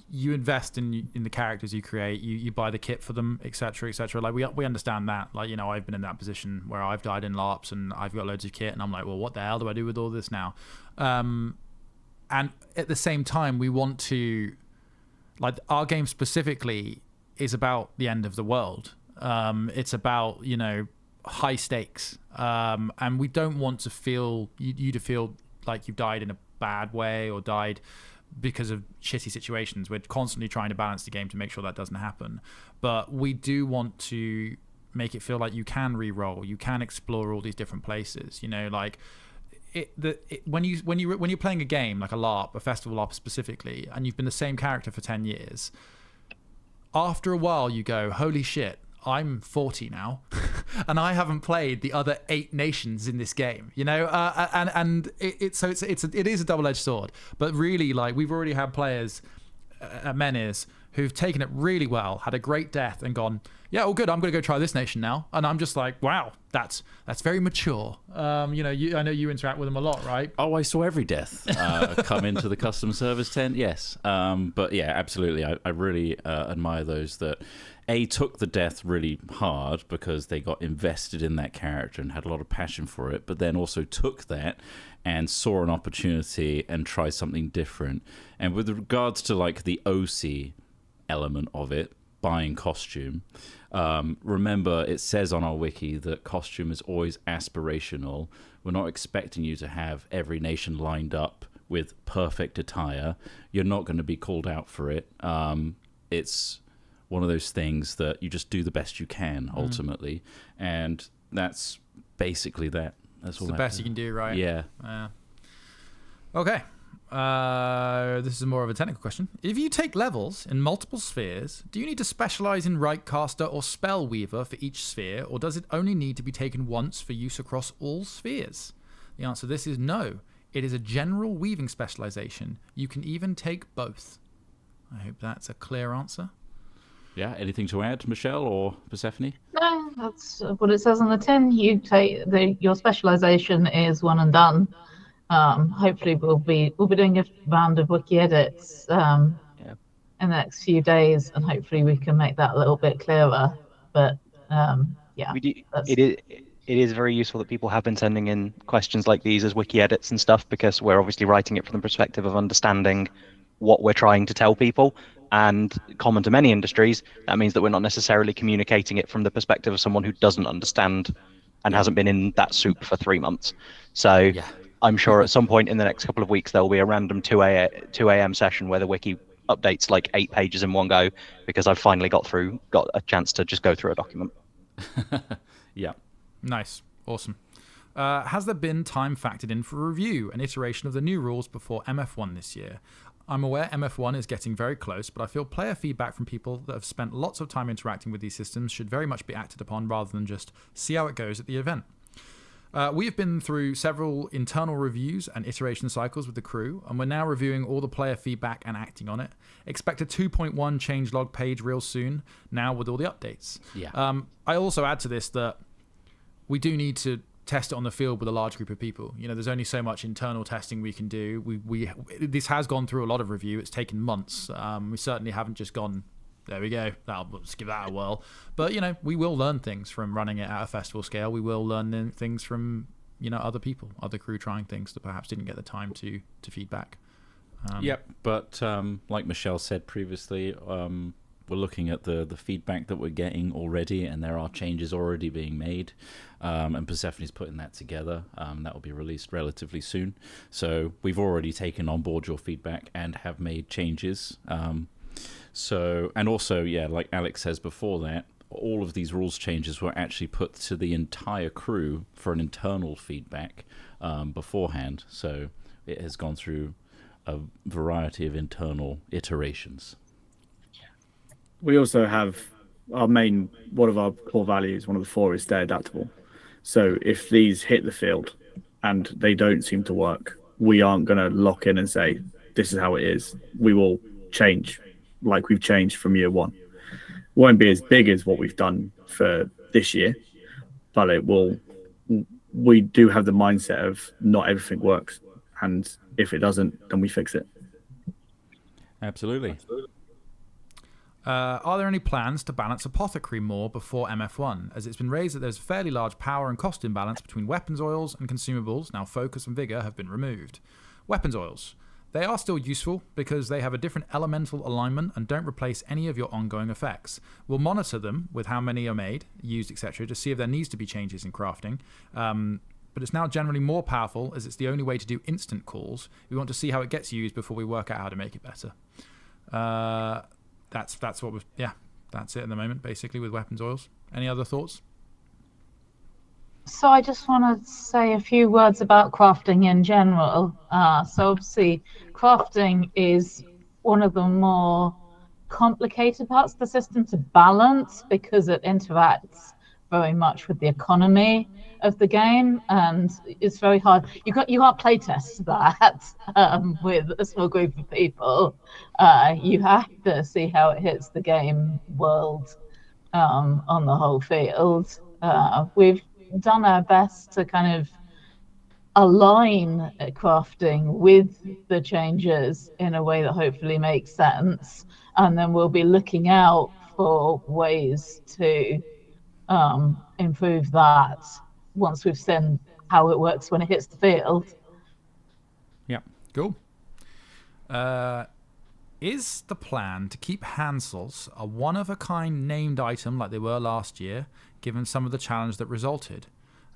you invest in the characters you create, you buy the kit for them, etc., etc. Like we understand that. Like I've been in that position where I've died in LARPs and I've got loads of kit, and I'm like, well, what the hell do I do with all this now? And at the same time, we want to, like, our game specifically is about the end of the world. It's about high stakes, and we don't want to feel you to feel like you've died in a bad way or died because of shitty situations. We're constantly trying to balance the game to make sure that doesn't happen, but we do want to make it feel like you can re-roll, you can explore all these different places. When you're playing a game like a LARP, a festival LARP specifically, and you've been the same character for 10 years, after a while you go, holy shit, I'm 40 now, and I haven't played the other 8 nations in this game, and it is a double-edged sword. But really, like, we've already had players at Menis who've taken it really well, had a great death, and gone, yeah, all good, I'm going to go try this nation now. And I'm just like, wow, that's very mature. I know you interact with them a lot, right? Oh, I saw every death come into the customer service tent. Yes, but yeah, absolutely. I really admire those that took the death really hard because they got invested in that character and had a lot of passion for it, but then also took that and saw an opportunity and tried something different. And with regards to like the OC element of it, buying costume, remember it says on our wiki that costume is always aspirational. We're not expecting you to have every nation lined up with perfect attire. You're not going to be called out for it. It's one of those things that you just do the best you can ultimately, and that's basically that. That's all. The best you can do, right? Yeah. Okay. This is more of a technical question. If you take levels in multiple spheres, do you need to specialize in Rightcaster or Spellweaver for each sphere, or does it only need to be taken once for use across all spheres? The answer to this is no. It is a general weaving specialization. You can even take both. I hope that's a clear answer. Yeah, anything to add, Michelle or Persephone? No, that's what it says on the tin. You take your specialization is one and done. Hopefully we'll be doing a round of wiki edits in the next few days, and hopefully we can make that a little bit clearer. But we do, it is very useful that people have been sending in questions like these as wiki edits and stuff, because we're obviously writing it from the perspective of understanding what we're trying to tell people. And common to many industries, that means that we're not necessarily communicating it from the perspective of someone who doesn't understand and hasn't been in that soup for 3 months. So I'm sure at some point in the next couple of weeks, there will be a random 2 a.m. session where the wiki updates like 8 pages in one go, because I've finally got a chance to just go through a document. Yeah. Nice. Awesome. Has there been time factored in for review and iteration of the new rules before MF1 this year? I'm aware MF1 is getting very close, but I feel player feedback from people that have spent lots of time interacting with these systems should very much be acted upon rather than just see how it goes at the event. We have been through several internal reviews and iteration cycles with the crew, and we're now reviewing all the player feedback and acting on it. Expect a 2.1 changelog page real soon, now with all the updates. Yeah. I also add to this that we do need to test it on the field with a large group of people. There's only so much internal testing we can do. This has gone through a lot of review. It's taken months. We certainly haven't just gone, there we go, let's give that a whirl. But, we will learn things from running it at a festival scale. We will learn things from, other people, other crew trying things that perhaps didn't get the time to feedback. Yep, but like Michelle said previously, we're looking at the feedback that we're getting already, and there are changes already being made, and Persephone's putting that together. That will be released relatively soon. So we've already taken on board your feedback and have made changes. And also, yeah, like Alex says before that, all of these rules changes were actually put to the entire crew for an internal feedback beforehand. So it has gone through a variety of internal iterations. We also have one of our core values, one of the 4 is stay adaptable. So if these hit the field and they don't seem to work, we aren't going to lock in and say, this is how it is. We will change like we've changed from year 1. Won't be as big as what we've done for this year, but we do have the mindset of not everything works. And if it doesn't, then we fix it. Absolutely. Are there any plans to balance Apothecary more before MF1, as it's been raised that there's a fairly large power and cost imbalance between weapons oils and consumables? Now Focus and Vigor have been removed. Weapons oils. They are still useful because they have a different elemental alignment and don't replace any of your ongoing effects. We'll monitor them with how many are made, used, etc. to see if there needs to be changes in crafting. But it's now generally more powerful as it's the only way to do instant calls. We want to see how it gets used before we work out how to make it better. That's what that's it at the moment, basically, with weapons oils. Any other thoughts? So I just want to say a few words about crafting in general. So obviously, crafting is one of the more complicated parts of the system to balance because it interacts very much with the economy of the game, and it's very hard. You can't play test that with a small group of people. You have to see how it hits the game world on the whole field. We've done our best to kind of align crafting with the changes in a way that hopefully makes sense, and then we'll be looking out for ways to improve that once we've seen how it works when it hits the field. Yeah, cool. Is the plan to keep Hansels a one-of-a-kind named item like they were last year, given some of the challenge that resulted,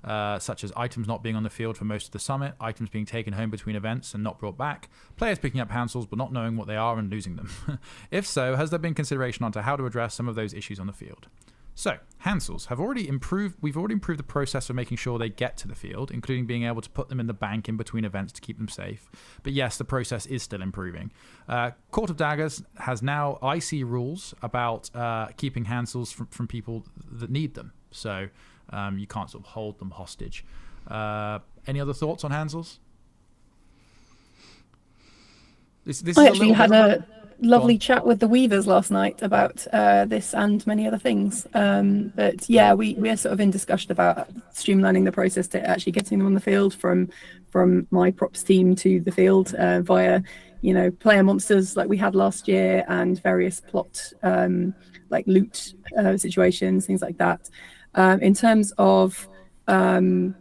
such as items not being on the field for most of the summit, items being taken home between events and not brought back, players picking up Hansels but not knowing what they are and losing them? If so, has there been consideration onto how to address some of those issues on the field? So, Hansels have already improved. We've already improved the process of making sure they get to the field, including being able to put them in the bank in between events to keep them safe. But yes, the process is still improving. Court of Daggers has now icy rules about keeping Hansels from people that need them. So you can't sort of hold them hostage. Any other thoughts on Hansels? I actually had a lovely chat with the Weavers last night about this and many other things. But yeah, we're sort of in discussion about streamlining the process to actually getting them on the field from my props team to the field via, player monsters like we had last year and various plot like loot situations, things like that. In terms of the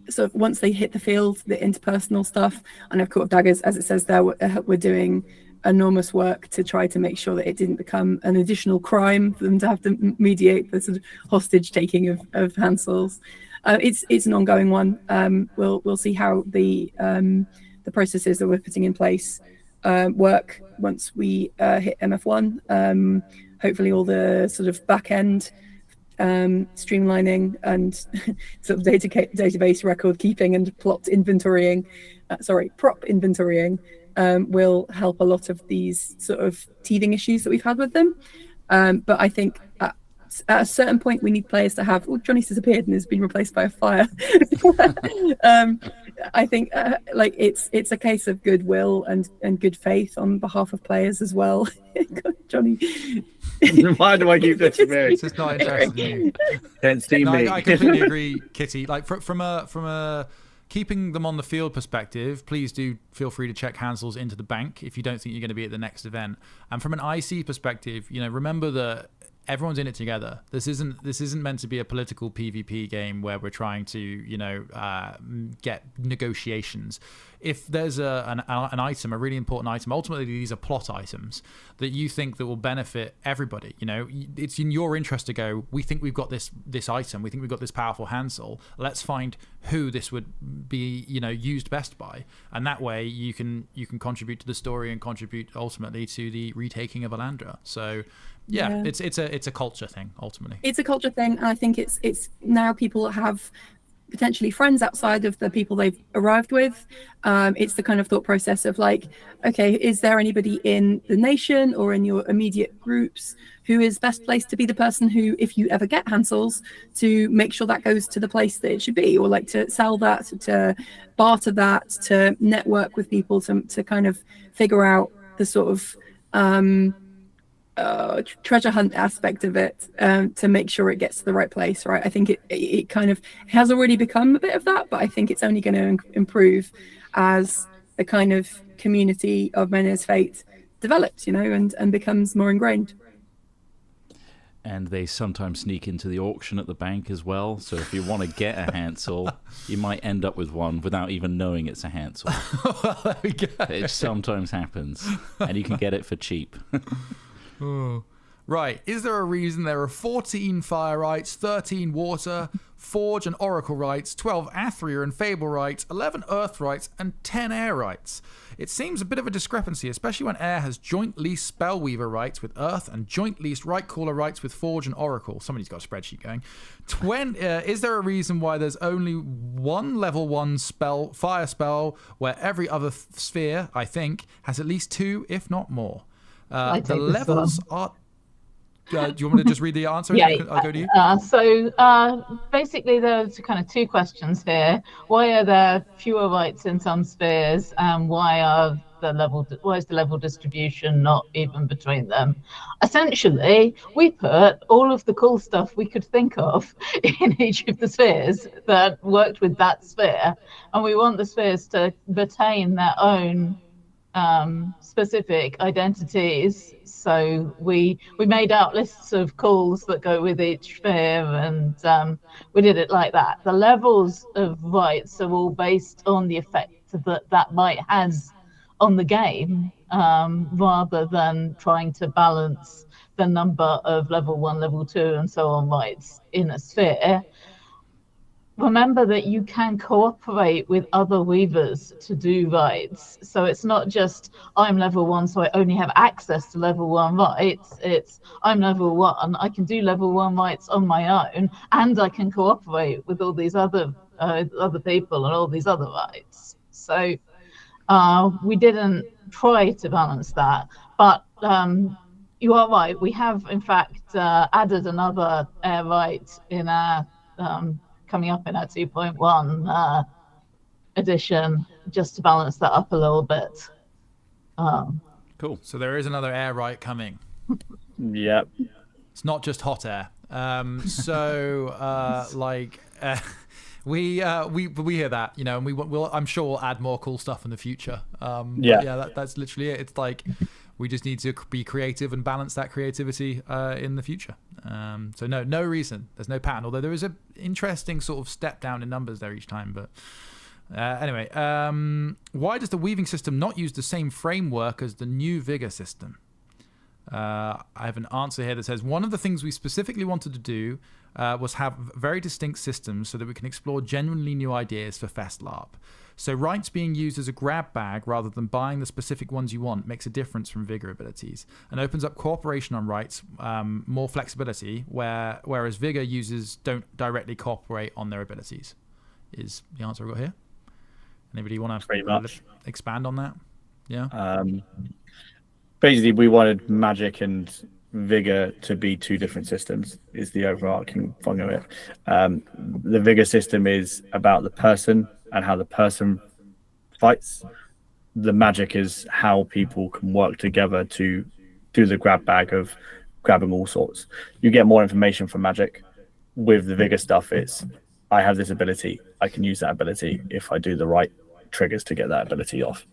sort of once they hit the field, the interpersonal stuff, I know Court of Daggers, as it says there, we're doing enormous work to try to make sure that it didn't become an additional crime for them to have to mediate the sort of hostage taking of Hansels. It's an ongoing one. We'll see how the processes that we're putting in place work once we hit MF1. Hopefully all the sort of back end streamlining and sort of database record keeping and prop inventorying will help a lot of these sort of teething issues that we've had with them. But I think at a certain point, we need players to have. Oh, Johnny's disappeared and has been replaced by a fire. I think like it's a case of goodwill and good faith on behalf of players as well. Johnny, why do I keep disappearing? It's just not interested in you. Can't see me. I completely agree, Kitty. Like from a keeping them on the field perspective, please do feel free to check Hansels into the bank if you don't think you're going to be at the next event. And from an IC perspective, remember that everyone's in it together. This isn't meant to be a political PvP game where we're trying to get negotiations. If there's an item, a really important item, ultimately these are plot items that you think that will benefit everybody. It's in your interest to go, we think we've got this item, we think we've got this powerful Hansel, let's find who this would be used best by, and that way you can contribute to the story and contribute ultimately to the retaking of Alandra. So yeah. It's a culture thing ultimately. It's a culture thing, and I think it's now people have potentially friends outside of the people they've arrived with. It's the kind of thought process of like, okay, is there anybody in the nation or in your immediate groups who is best placed to be the person who, if you ever get Hansels, to make sure that goes to the place that it should be, or like to sell that, to barter that, to network with people, to kind of figure out the sort of treasure hunt aspect of it, to make sure it gets to the right place, right? I think it kind of has already become a bit of that, but I think it's only going to improve as the kind of community of Menier's Fate develops, and becomes more ingrained. And they sometimes sneak into the auction at the bank as well. So if you want to get a Hansel, you might end up with one without even knowing it's a Hansel. Well, there we go. It sometimes happens, and you can get it for cheap. Oh. Right. Is there a reason there are 14 fire rights, 13 water, forge and oracle rights, 12 athria and fable rights, 11 earth rights, and 10 air rights? It seems a bit of a discrepancy, especially when air has joint lease spellweaver rights with earth and joint leased right caller rights with forge and oracle. Somebody's got a spreadsheet going. Is there a reason why there's only one level 1 fire spell where every other sphere, I think, has at least 2, if not more? The levels are. Do you want me to just read the answer? Yeah, I'll go to you. So basically, there's kind of 2 questions here. Why are there fewer rights in some spheres, and why is the level distribution not even between them? Essentially, we put all of the cool stuff we could think of in each of the spheres that worked with that sphere, and we want the spheres to retain their own specific identities. So we made out lists of calls that go with each sphere, and we did it like that. The levels of rights are all based on the effect that might has on the game, rather than trying to balance the number of level 1, level 2, and so on rights in a sphere. Remember that you can cooperate with other weavers to do rights. So it's not just I'm level 1, so I only have access to level 1 rights. It's I'm level 1, I can do level 1 rights on my own, and I can cooperate with all these other people and all these other rights. So we didn't try to balance that, but you are right. We have in fact added another air right in our coming up in our 2.1 edition, just to balance that up a little bit. Cool. So there is another air right coming. Yep. It's not just hot air. We hear that, and we'll I'm sure we'll add more cool stuff in the future. That's literally it. It's like we just need to be creative and balance that creativity in the future. So no reason. There's no pattern, although there is an interesting sort of step down in numbers there each time. But anyway, why does the weaving system not use the same framework as the new Vigor system? I have an answer here that says one of the things we specifically wanted to do was have very distinct systems so that we can explore genuinely new ideas for Fest LARP. So rights being used as a grab bag rather than buying the specific ones you want makes a difference from Vigor abilities and opens up cooperation on rights, more flexibility, whereas Vigor users don't directly cooperate on their abilities. Is the answer I got here? Anybody want to expand on that? Yeah. Basically, we wanted magic and vigor to be two different systems is the overarching thing of it. The vigor system is about the person and how the person fights. The magic is how people can work together to do the grab bag of grabbing all sorts. You get more information from magic. With the vigor stuff, it's I have this ability, I can use that ability if I do the right triggers to get that ability off.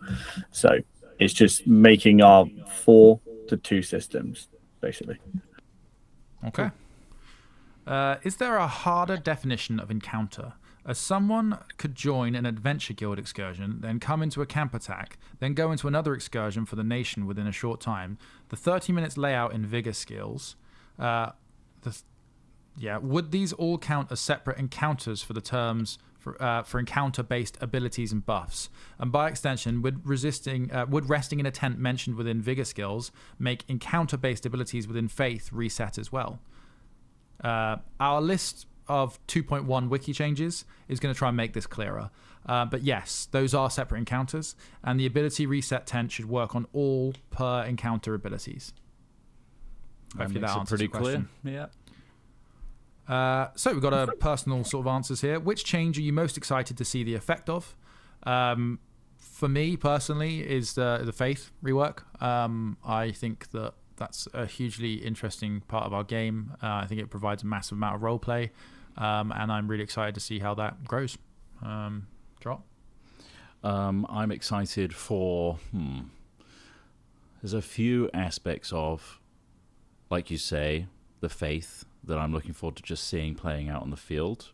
So it's just making our 4 to 2 systems, basically. Okay. Is there a harder definition of encounter? As someone could join an adventure guild excursion, then come into a camp attack, then go into another excursion for the nation within a short time. The 30 minutes layout in vigor skills, would these all count as separate encounters for the terms for encounter-based abilities and buffs? And by extension, would resting in a tent mentioned within vigor skills make encounter-based abilities within faith reset as well? Our list of 2.1 wiki changes is going to try and make this clearer. But yes, those are separate encounters, and the ability reset tent should work on all per encounter abilities. Hopefully that answers pretty the question. clear. Yeah. So we've got a personal sort of answers here. Which change are you most excited to see the effect of? For me personally, is the faith rework. I think that's a hugely interesting part of our game. I think it provides a massive amount of role play, and I'm really excited to see how that grows. Drop. I'm excited for. There's a few aspects of, like you say, the faith that I'm looking forward to just seeing playing out on the field.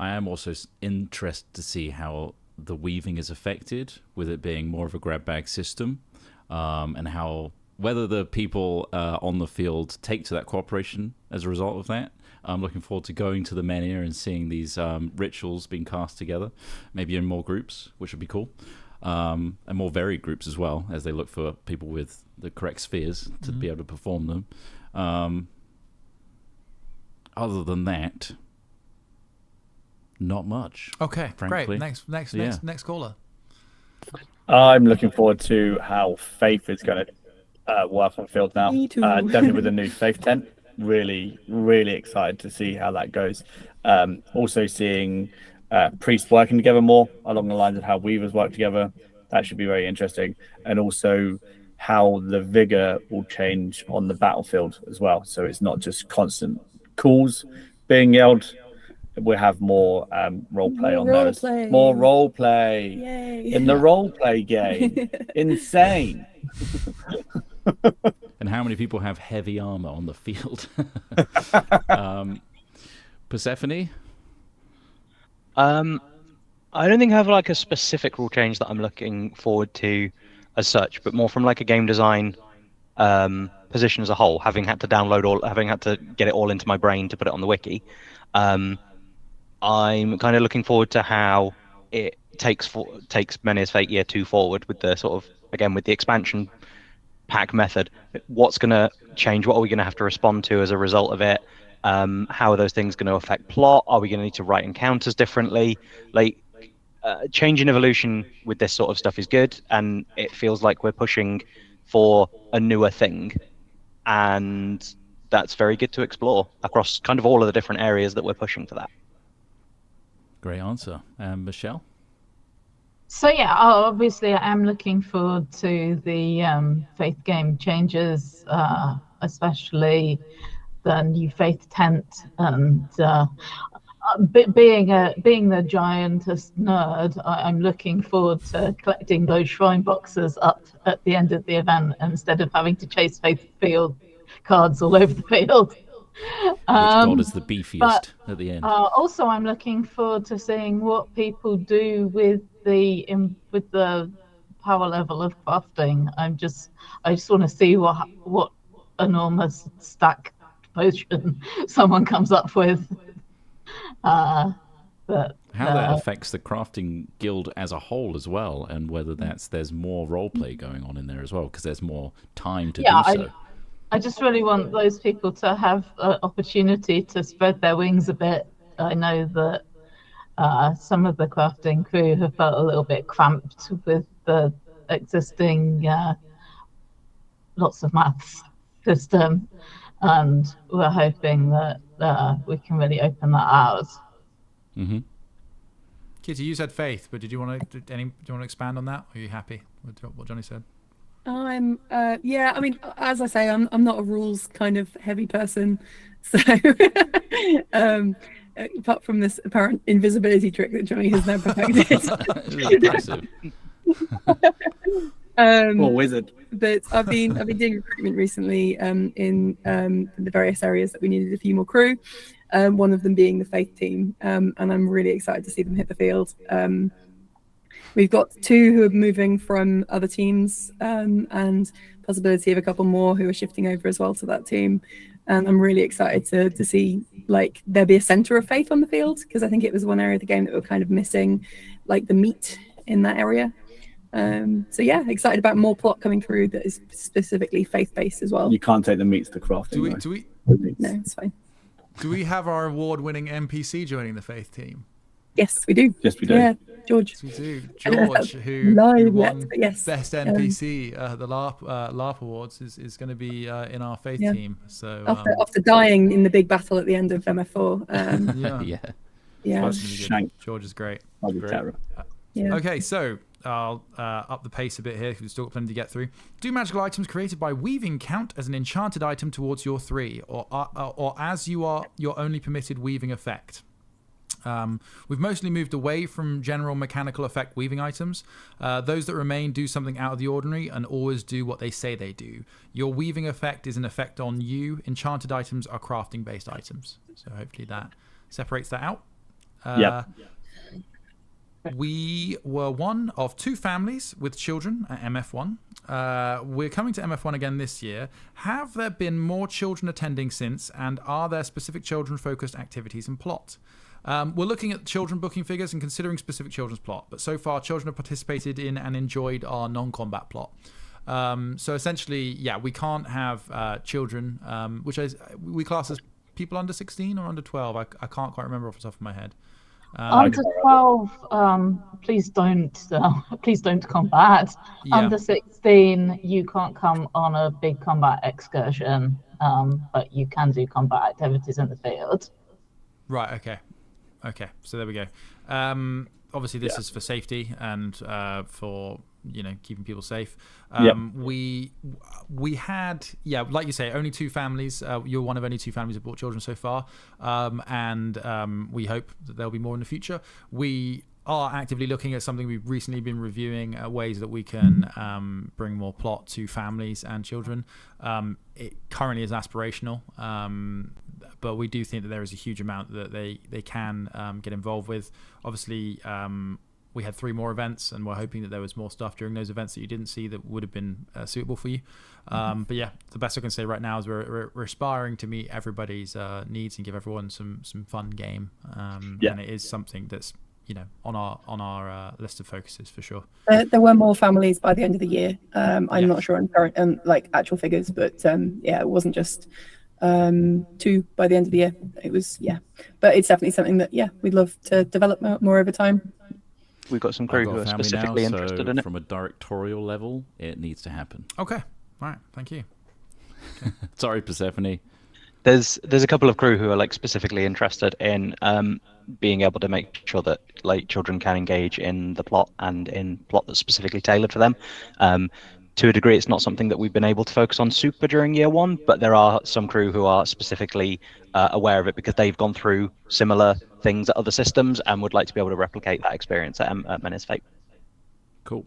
I am also interested to see how the weaving is affected, with it being more of a grab bag system, and how whether the people on the field take to that cooperation as a result of that. I'm looking forward to going to the menhir and seeing these rituals being cast together, maybe in more groups, which would be cool, and more varied groups as well, as they look for people with the correct spheres to be able to perform them. Other than that, not much. Okay, frankly. great. Next caller. I'm looking forward to how faith is going to work on field now. Me too. Definitely with the new faith tent. Really, really excited to see how that goes. Also seeing priests working together more along the lines of how weavers work together. That should be very interesting. And also how the vigor will change on the battlefield as well. So it's not just constant calls being yelled. We'll have more role play on those. More role play. Yay. In the role play game. Insane. And how many people have heavy armor on the field? Persephone? I don't think I have like a specific rule change that I'm looking forward to as such, but more from like a game design position as a whole, having had to get it all into my brain to put it on the wiki. I'm kind of looking forward to how it takes Menhir's Fate Year 2 forward with the sort of, again, with the expansion pack method. What's going to change? What are we going to have to respond to as a result of it? How are those things going to affect plot? Are we going to need to write encounters differently? Like, change in evolution with this sort of stuff is good, and it feels like we're pushing for a newer thing, and that's very good to explore across kind of all of the different areas that we're pushing for that. Great answer. Michelle? So yeah, obviously I am looking forward to the faith game changes, especially the new faith tent, and being the giantest nerd, I'm looking forward to collecting those shrine boxes up at the end of the event instead of having to chase faith field cards all over the field. Which god is the beefiest at the end? Also, I'm looking forward to seeing what people do with the power level of crafting. I just want to see what enormous stack potion someone comes up with. How that affects the crafting guild as a whole as well, and whether there's more role play going on in there as well, because there's more time to do so. I just really want those people to have an opportunity to spread their wings a bit. I know that some of the crafting crew have felt a little bit cramped with the existing lots of maths system, and we're hoping that we can really open that out. Mm-hmm. Kitty, you said faith, but do you want to expand on that? Or are you happy with what Johnny said? I'm yeah, I mean, as I say, I'm not a rules kind of heavy person, so apart from this apparent invisibility trick that Johnny has now perfected. Impressive. Or wizard. But I've been doing recruitment recently in the various areas that we needed a few more crew. One of them being the faith team, and I'm really excited to see them hit the field. We've got 2 who are moving from other teams, and possibility of a couple more who are shifting over as well to that team. And I'm really excited to see like there be a center of faith on the field, because I think it was one area of the game that we're kind of missing, like the meat in that area. So yeah, excited about more plot coming through that is specifically faith-based as well. You can't take the meats to crafting. Do we? No, it's fine. Do we have our award-winning NPC joining the faith team? Yes, we do. Yes, we do. Yeah, George. Yes, we do. George, who Live won yet, but yes. Best NPC at the LARP Awards, is going to be in our faith team. So after dying in the big battle at the end of MF4. Yeah. Shank. George is great. Terror. Yeah. Okay, so I'll up the pace a bit here because we've still got plenty to get through. Do magical items created by weaving count as an enchanted item towards your 3, or as you are your only permitted weaving effect? We've mostly moved away from general mechanical effect weaving items. Those that remain do something out of the ordinary and always do what they say they do. Your weaving effect is an effect on you. Enchanted items are crafting-based items. So hopefully that separates that out. We were one of 2 families with children at MF1. We're coming to MF1 again this year. Have there been more children attending since, and are there specific children-focused activities and plot? We're looking at children booking figures and considering specific children's plot, but so far children have participated in and enjoyed our non-combat plot. So essentially, yeah, we can't have children, which we class as people under 16 or under 12. I can't quite remember off the top of my head. Under 12, please don't combat. Yeah. Under 16, you can't come on a big combat excursion, but you can do combat activities in the field. Right. Okay. So there we go. Obviously, this is for safety and for keeping people safe. We had, like you say, only 2 families. You're one of only 2 families that brought children so far, and we hope that there'll be more in the future. We are actively looking at something we've recently been reviewing, ways that we can bring more plot to families and children. It currently is aspirational, but we do think that there is a huge amount that they can get involved with. Obviously, we had 3 more events, and we're hoping that there was more stuff during those events that you didn't see that would have been suitable for you. But yeah, the best I can say right now is we're aspiring to meet everybody's needs and give everyone some fun game. And it is something that's on our list of focuses for sure. There were more families by the end of the year. I'm not sure on current actual figures, but it wasn't just 2 by the end of the year. It was but it's definitely something that we'd love to develop more over time. We've got some crew who are specifically interested in it. From a directorial level, it needs to happen. Okay. All right. Thank you. Okay. Sorry, Persephone. There's a couple of crew who are specifically interested in being able to make sure that children can engage in the plot and in plot that's specifically tailored for them. To a degree, it's not something that we've been able to focus on super during year 1, but there are some crew who are specifically aware of it because they've gone through similar things at other systems and would like to be able to replicate that experience at Menace Fate. Cool.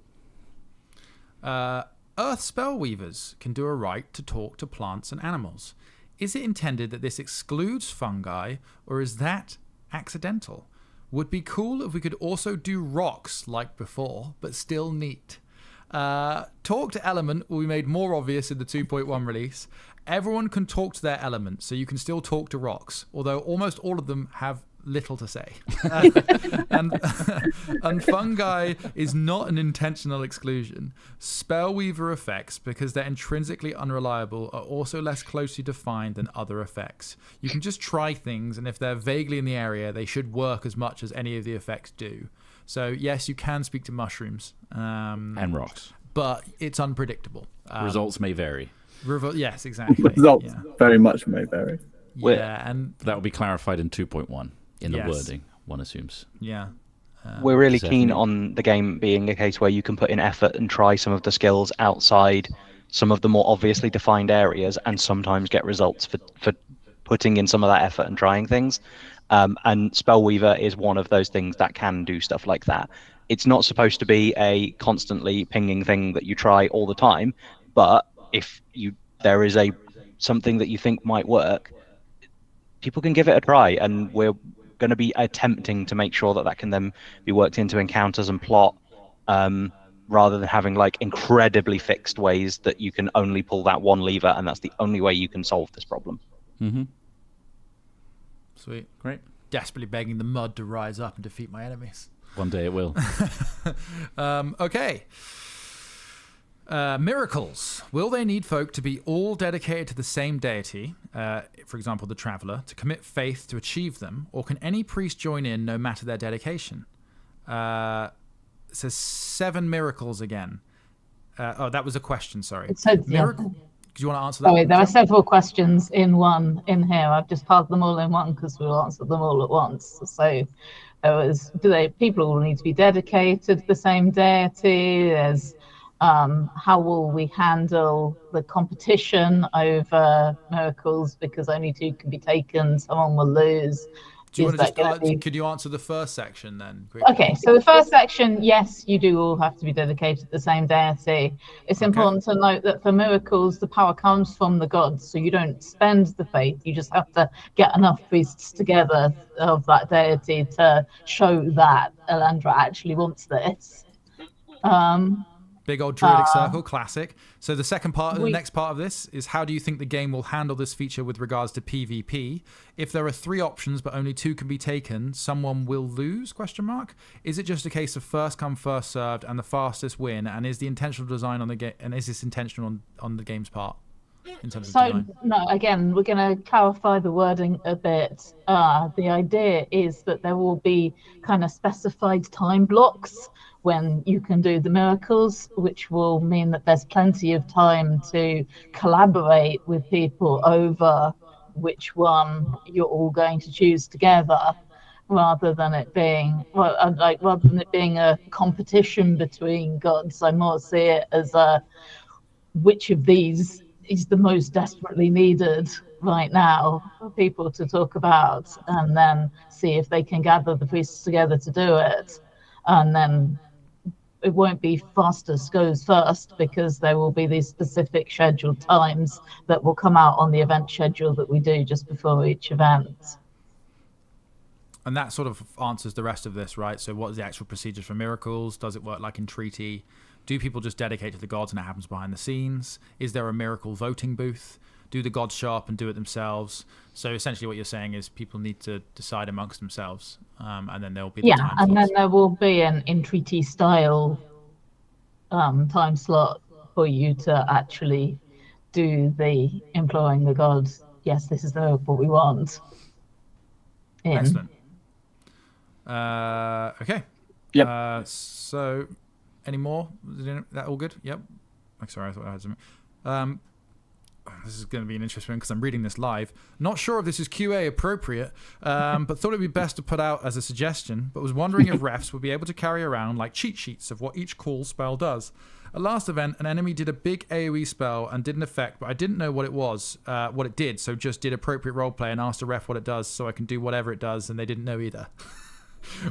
Earth Spellweavers can do a right to talk to plants and animals. Is it intended that this excludes fungi, or is that accidental? Would be cool if we could also do rocks like before, but still neat. Talk to element will be made more obvious in the 2.1 release. Everyone can talk to their element, so you can still talk to rocks, although almost all of them have little to say. And fungi is not an intentional exclusion. Spellweaver effects, because they're intrinsically unreliable, are also less closely defined than other effects. You can just try things, and if they're vaguely in the area, they should work as much as any of the effects do. So yes, you can speak to mushrooms. And rocks. But it's unpredictable. Results may vary. Yes, exactly. Results Yeah. very much may vary. Yeah, and That will be clarified in 2.1 in the Yes. wording, one assumes. yeah. We're really Does keen everyone- on the game being a case where you can put in effort and try some of the skills outside some of the more obviously defined areas, and sometimes get results for putting in some of that effort and trying things. And Spellweaver is one of those things that can do stuff like that. It's not supposed to be a constantly pinging thing that you try all the time, but if there is something that you think might work, people can give it a try, and we're going to be attempting to make sure that that can then be worked into encounters and plot, rather than having like incredibly fixed ways that you can only pull that one lever and that's the only way you can solve this problem. Mm-hmm. Sweet. Great. Desperately begging the mud to rise up and defeat my enemies. One day it will. Okay. Miracles. Will they need folk to be all dedicated to the same deity, for example, the Traveller, to commit faith to achieve them, or can any priest join in no matter their dedication? It says 7 miracles again. That was a question, sorry. It said, yeah. Miracle. Do you want to answer that? Sorry, one, there are Jen? several questions in one in here. I've just piled them all in one because we'll answer them all at once. So there was, people all need to be dedicated to the same deity? There's how will we handle the competition over miracles because only 2 can be taken, someone will lose. Do you want to Is that gonna be- could you answer the first section then? quickly? Okay, so the first section, yes, you do all have to be dedicated to the same deity. It's important to note that for miracles, the power comes from the gods, so you don't spend the faith, you just have to get enough priests together of that deity to show that Elandra actually wants this. Big old druidic circle, classic. So the second part, the next part of this is how do you think the game will handle this feature with regards to PvP? If there are 3 options but only 2 can be taken, someone will lose? ? Is it just a case of first come first served and the fastest win? And is the intentional design on the game? And is this intentional on the game's part in terms of design? No, again, we're going to clarify the wording a bit. The idea is that there will be kind of specified time blocks when you can do the miracles, which will mean that there's plenty of time to collaborate with people over which one you're all going to choose together, rather than it being a competition between gods. I more see it as which of these is the most desperately needed right now for people to talk about, and then see if they can gather the priests together to do it. And then it won't be fastest goes first, because there will be these specific scheduled times that will come out on the event schedule that we do just before each event. And that sort of answers the rest of this, right? So what is the actual procedures for miracles? Does it work like in Treaty? Do people just dedicate to the gods and it happens behind the scenes? Is there a miracle voting booth? Do the gods show up and do it themselves? So essentially what you're saying is people need to decide amongst themselves, and then there'll be the time and slots. then there will be an entreaty style time slot for you to actually do the imploring the gods. Yes, this is the miracle we want. Excellent. Okay. Yep. So, any more? Is that all good? Yep. Sorry, I thought I had something. This is going to be an interesting one because I'm reading this live. Not sure if this is QA appropriate, but thought it'd be best to put out as a suggestion, but was wondering if refs would be able to carry around like cheat sheets of what each call spell does. At last event, an enemy did a big AoE spell and did an effect, but I didn't know what it was, what it did, so just did appropriate roleplay and asked a ref what it does so I can do whatever it does, and they didn't know either.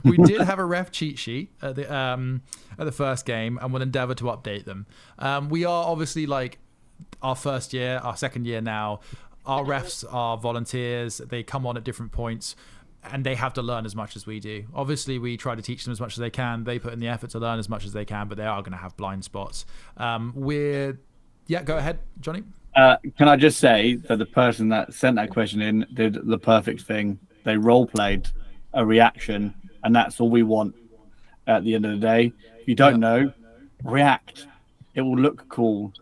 We did have a ref cheat sheet at the first game and will endeavor to update them. We are obviously like our first year, our second year now. Our refs are volunteers. They come on at different points and they have to learn as much as we do. Obviously, we try to teach them as much as they can. They put in the effort to learn as much as they can, but they are going to have blind spots. Go ahead, Johnny. Can I just say that the person that sent that question in did the perfect thing. They role played a reaction, and that's all we want at the end of the day. If you don't know, react. It will look cool.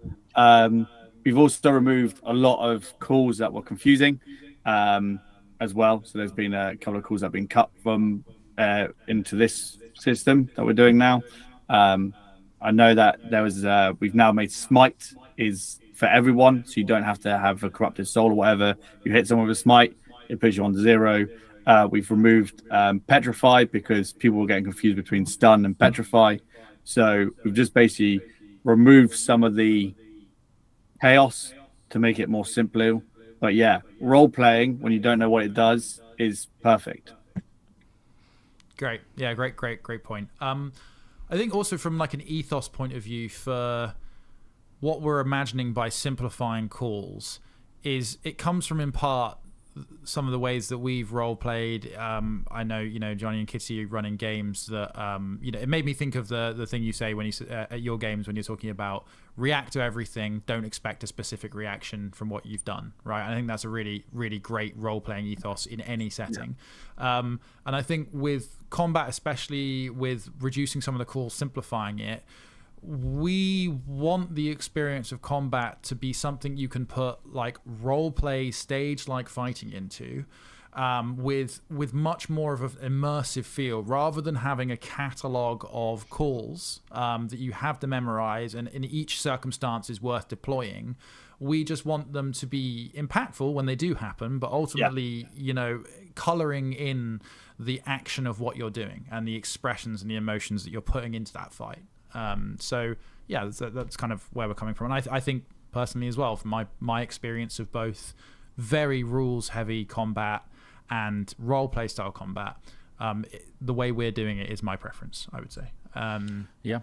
We've also removed a lot of calls that were confusing as well. So there's been a couple of calls that have been cut from into this system that we're doing now. I know that there was we've now made smite is for everyone, so you don't have to have a corrupted soul or whatever. You hit someone with a smite, it puts you on to 0. We've removed petrify because people were getting confused between stun and petrify. So we've just basically removed some of the chaos to make it more simple. But yeah, role playing when you don't know what it does is perfect. Great. Yeah, great point. I think also from like an ethos point of view, for what we're imagining by simplifying calls is it comes from, in part, some of the ways that we've role played. I know, Johnny and Kitty running games that, it made me think of the thing you say when you at your games when you're talking about react to everything, don't expect a specific reaction from what you've done, right? I think that's a really, really great role playing ethos in any setting. Yeah. And I think with combat, especially with reducing some of the calls, simplifying it, we want the experience of combat to be something you can put like role play stage like fighting into, with much more of an immersive feel, rather than having a catalog of calls that you have to memorize and in each circumstance is worth deploying. We just want them to be impactful when they do happen, but ultimately, coloring in the action of what you're doing and the expressions and the emotions that you're putting into that fight. So yeah, that's kind of where we're coming from. And I think personally as well, from my experience of both very rules heavy combat and role play style combat, the way we're doing it is my preference, I would say. Yeah.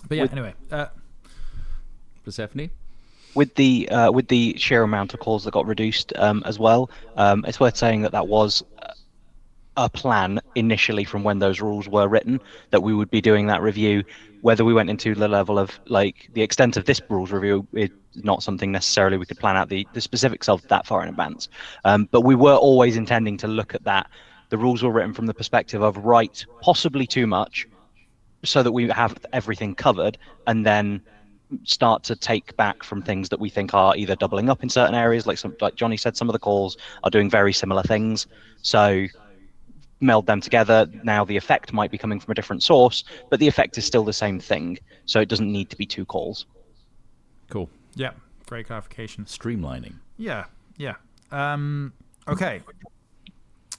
But yeah, anyway, Persephone? With the sheer amount of calls that got reduced as well, it's worth saying that was a plan initially from when those rules were written, that we would be doing that review. Whether we went into the level of like the extent of this rules review is not something necessarily we could plan out the specifics of that far in advance. But we were always intending to look at that. The rules were written from the perspective of write possibly too much so that we have everything covered, and then start to take back from things that we think are either doubling up in certain areas, like Johnny said, some of the calls are doing very similar things. So meld them together. Now the effect might be coming from a different source, but the effect is still the same thing, so it doesn't need to be 2 calls. Cool. Yeah, great clarification. Streamlining. Yeah. Okay.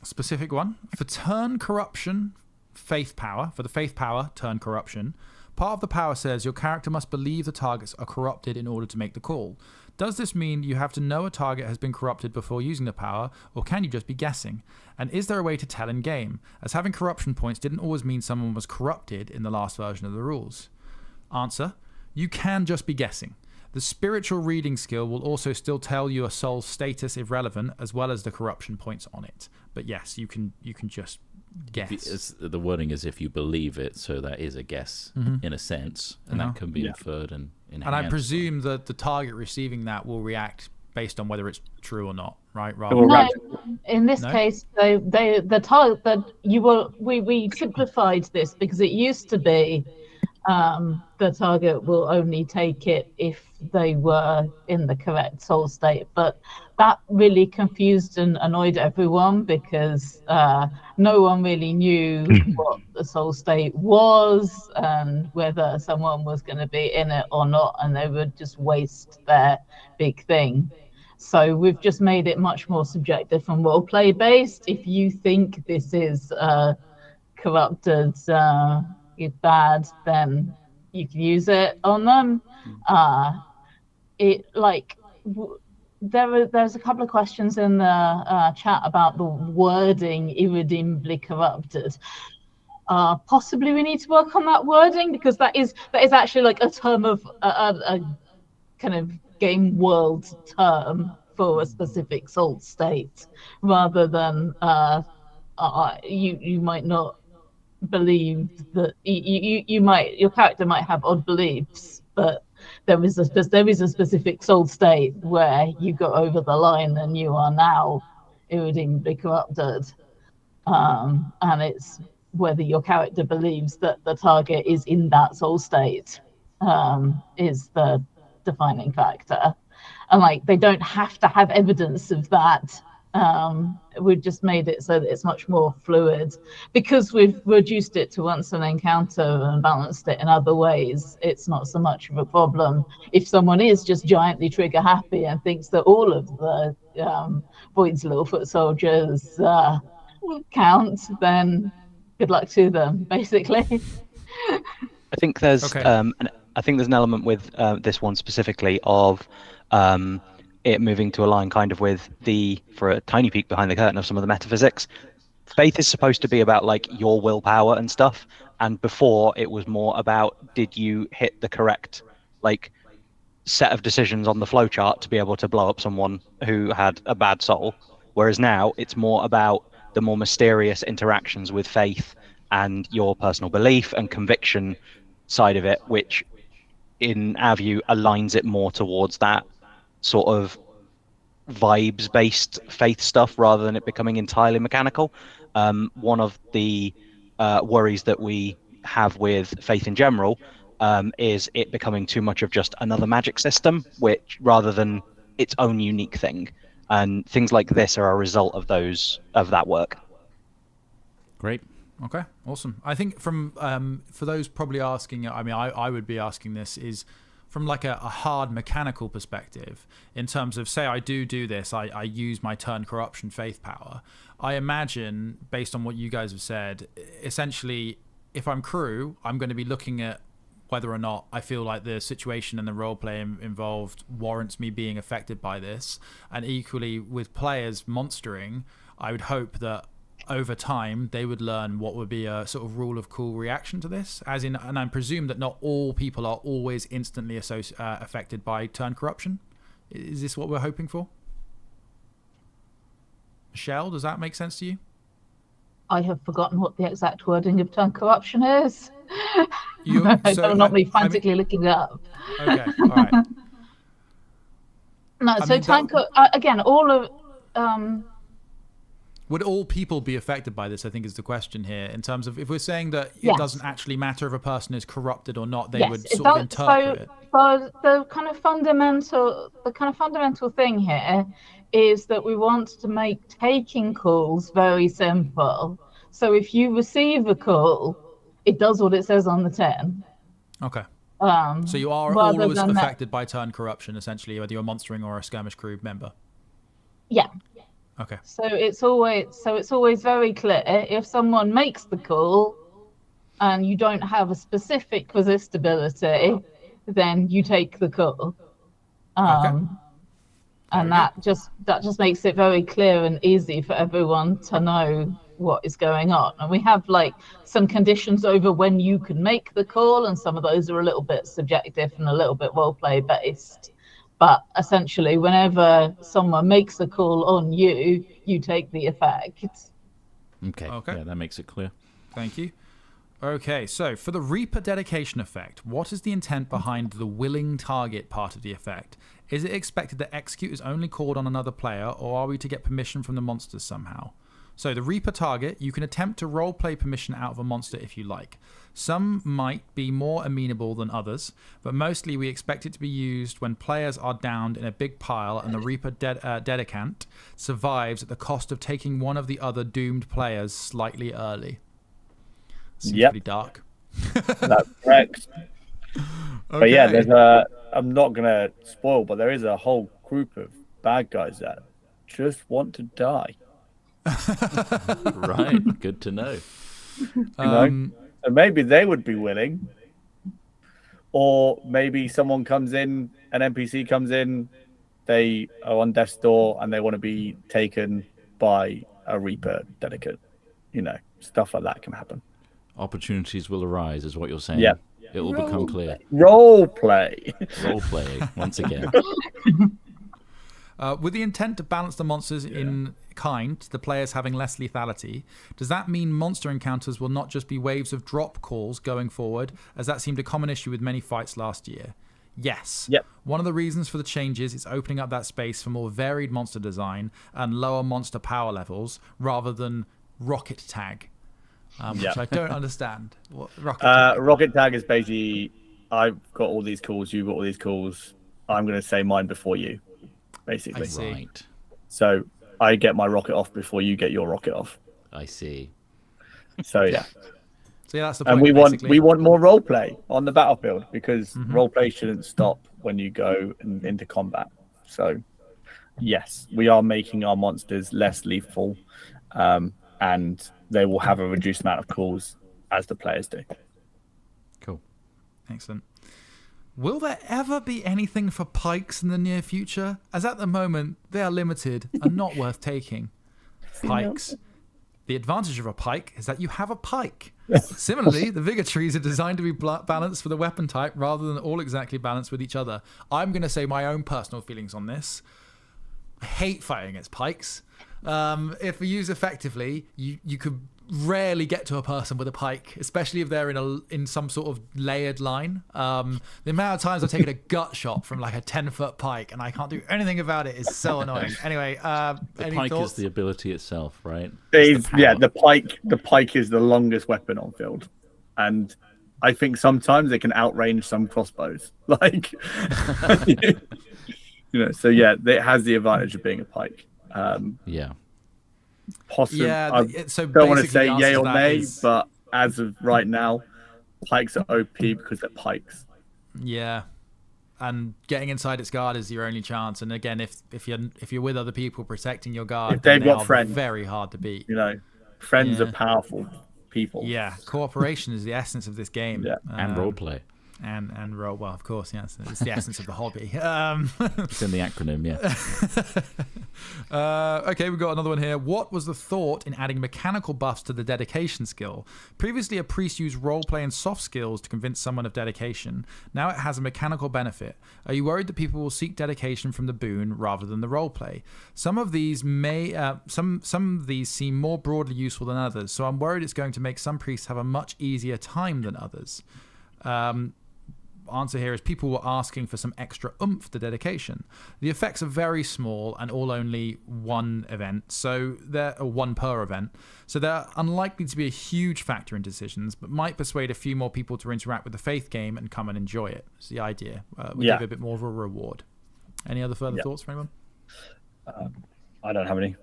Specific one. For turn corruption, faith power. For the faith power, turn corruption. Part of the power says your character must believe the targets are corrupted in order to make the call. Does this mean you have to know a target has been corrupted before using the power, or can you just be guessing? And is there a way to tell in game, as having corruption points didn't always mean someone was corrupted in the last version of the rules? Answer: you can just be guessing. The spiritual reading skill will also still tell you a soul's status if relevant, as well as the corruption points on it. But yes, you can just guess. The wording is if you believe it, so that is a guess in a sense, and that can be inferred and enhanced. And I presume that the target receiving that will react based on whether it's true or not, right? No, in this case, the target that we simplified this because it used to be the target will only take it if they were in the correct soul state, but that really confused and annoyed everyone because no one really knew what the soul state was and whether someone was going to be in it or not, and they would just waste their big thing. So we've just made it much more subjective and role play based. If you think this is corrupted, bad, then you can use it on them. There's a couple of questions in the chat about the wording irredeemably corrupted. Possibly we need to work on that wording, because that is actually like a term of a kind of game world term for a specific soul state, rather than you might not believe that your character might have odd beliefs, but there is a specific soul state where you go over the line and you are now irredeemably corrupted, and it's whether your character believes that the target is in that soul state is the defining factor. And like, they don't have to have evidence of that We've just made it so that it's much more fluid. Because we've reduced it to once an encounter and balanced it in other ways, it's not so much of a problem. If someone is just giantly trigger happy and thinks that all of the Void's little foot soldiers count, then good luck to them, basically. I think there's Okay. I think there's an element with this one specifically of it moving to align kind of with for a tiny peek behind the curtain of some of the metaphysics. Faith is supposed to be about like your willpower and stuff, and before it was more about did you hit the correct like set of decisions on the flowchart to be able to blow up someone who had a bad soul, whereas now it's more about the more mysterious interactions with faith and your personal belief and conviction side of it, which in our view aligns it more towards that sort of vibes based faith stuff rather than it becoming entirely mechanical. One of the worries that we have with faith in general is it becoming too much of just another magic system, which rather than its own unique thing, and things like this are a result of that work. Great. Okay, awesome. I think from for those probably asking, I mean, I would be asking this is from like a hard mechanical perspective in terms of, say I do this, I use my turn corruption faith power. I imagine, based on what you guys have said, essentially, if I'm crew, I'm going to be looking at whether or not I feel like the situation and the roleplay involved warrants me being affected by this. And equally with players monstering, I would hope that over time they would learn what would be a sort of rule of cool reaction to this, as in, and I presume that not all people are always instantly affected by turn corruption. Is this what we're hoping for? Michelle, does that make sense to you? I have forgotten what the exact wording of turn corruption is. So, not me frantically looking it up. Okay, all right. No, I so mean, again, all of would all people be affected by this, I think is the question here, in terms of if we're saying that it Yes. doesn't actually matter if a person is corrupted or not, they yes, would it sort of does. interpret it. So the kind of fundamental thing here is that we want to make taking calls very simple. So if you receive a call, it does what it says on the tin. Okay. So you are rather always than affected by turn corruption, essentially, whether you're monstering or a skirmish crew member. Yeah. Okay. So it's always very clear if someone makes the call and you don't have a specific resist ability, then you take the call. And that just makes it very clear and easy for everyone to know what is going on. And we have like some conditions over when you can make the call, and some of those are a little bit subjective and a little bit roleplay based. But essentially, whenever someone makes a call on you, you take the effect. Okay. Yeah, that makes it clear. Thank you. Okay, so for the Reaper dedication effect, what is the intent behind the willing target part of the effect? Is it expected that execute is only called on another player, or are we to get permission from the monsters somehow? So the Reaper target, you can attempt to roleplay permission out of a monster if you like. Some might be more amenable than others, but mostly we expect it to be used when players are downed in a big pile and the Reaper dedicant survives at the cost of taking one of the other doomed players slightly early. Seems pretty dark. That's correct. But yeah, there's I'm not gonna spoil, but there is a whole group of bad guys that just want to die. Right, good to know. You know? So maybe they would be willing, or maybe someone comes in, an NPC comes in, they are on death's door and they want to be taken by a Reaper dedicate. You know, stuff like that can happen. Opportunities will arise, is what you're saying. Yeah. It will become clear. Role play. Role play, once again. With the intent to balance the monsters in kind, the players having less lethality, does that mean monster encounters will not just be waves of drop calls going forward, as that seemed a common issue with many fights last year? Yes. Yep. One of the reasons for the changes is opening up that space for more varied monster design and lower monster power levels, rather than rocket tag, which I don't understand. What rocket tag? Rocket tag is basically, I've got all these calls, you've got all these calls, I'm going to say mine before you, basically. I see. Right. So I get my rocket off before you get your rocket off. I see. So yeah. So yeah, that's the point. And basically. we want more role play on the battlefield, because role play shouldn't stop when you go into combat. So yes, we are making our monsters less lethal, and they will have a reduced amount of calls as the players do. Cool. Excellent. Will there ever be anything for pikes in the near future? As at the moment, they are limited and not worth taking. Pikes. The advantage of a pike is that you have a pike. Similarly, the vigor trees are designed to be balanced for the weapon type rather than all exactly balanced with each other. I'm going to say my own personal feelings on this. I hate fighting against pikes. If used effectively, you could rarely get to a person with a pike, especially if they're in some sort of layered line. The amount of times I've taken a gut shot from like a 10-foot pike and I can't do anything about it is so annoying. Anyway, The any pike thoughts? is the ability itself, right? The pike is the longest weapon on field, and I think sometimes it can outrange some crossbows. Like, so yeah, it has the advantage of being a pike. Yeah. Possibly. Yeah, so don't want to basically say the answer yay to or that nay, is- but as of right now, pikes are OP because they're pikes. Yeah, and getting inside its guard is your only chance. And again, if you're with other people protecting your guard, If they've then they got are friends. very hard to beat. Friends Yeah. are powerful people. Yeah, cooperation is the essence of this game. Yeah. And roleplay. And role. Well, of course, yes, it's the essence of the hobby. It's in the acronym, yeah. Okay, we've got another one here. What was the thought in adding mechanical buffs to the dedication skill? Previously, a priest used roleplay and soft skills to convince someone of dedication. Now it has a mechanical benefit. Are you worried that people will seek dedication from the boon rather than the roleplay? Some of these some of these seem more broadly useful than others, so I'm worried it's going to make some priests have a much easier time than others. Answer here is people were asking for some extra oomph to dedication. The effects are very small and all only one event, so they're one per event, so they're unlikely to be a huge factor in decisions, but might persuade a few more people to interact with the faith game and come and enjoy it. It's the idea. We give it a bit more of a reward. Any other further thoughts from anyone? I don't have any.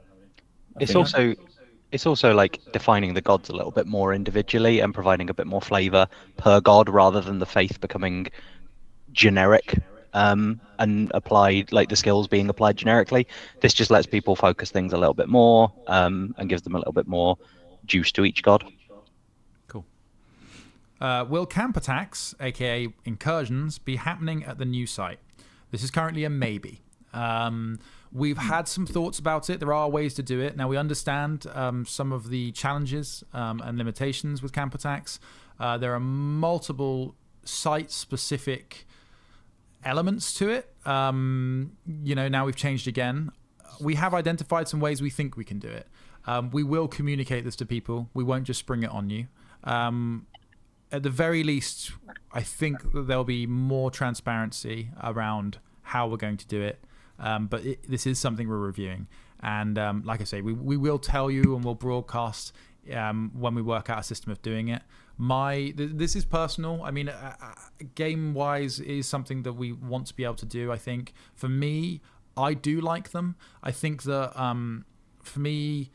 It's also like defining the gods a little bit more individually and providing a bit more flavor per god rather than the faith becoming generic and applied, like the skills being applied generically. This just lets people focus things a little bit more and gives them a little bit more juice to each god. Cool. Will camp attacks, aka incursions, be happening at the new site? This is currently a maybe. We've had some thoughts about it. There are ways to do it. Now, we understand some of the challenges and limitations with camp attacks. There are multiple site-specific elements to it. Now we've changed again. We have identified some ways we think we can do it. We will communicate this to people. We won't just spring it on you. At the very least, I think that there'll be more transparency around how we're going to do it. But this is something we're reviewing, and like I say, we will tell you and we'll broadcast when we work out a system of doing it. This is personal. I mean, game wise is something that we want to be able to do. I think for me, I do like them. I think that for me,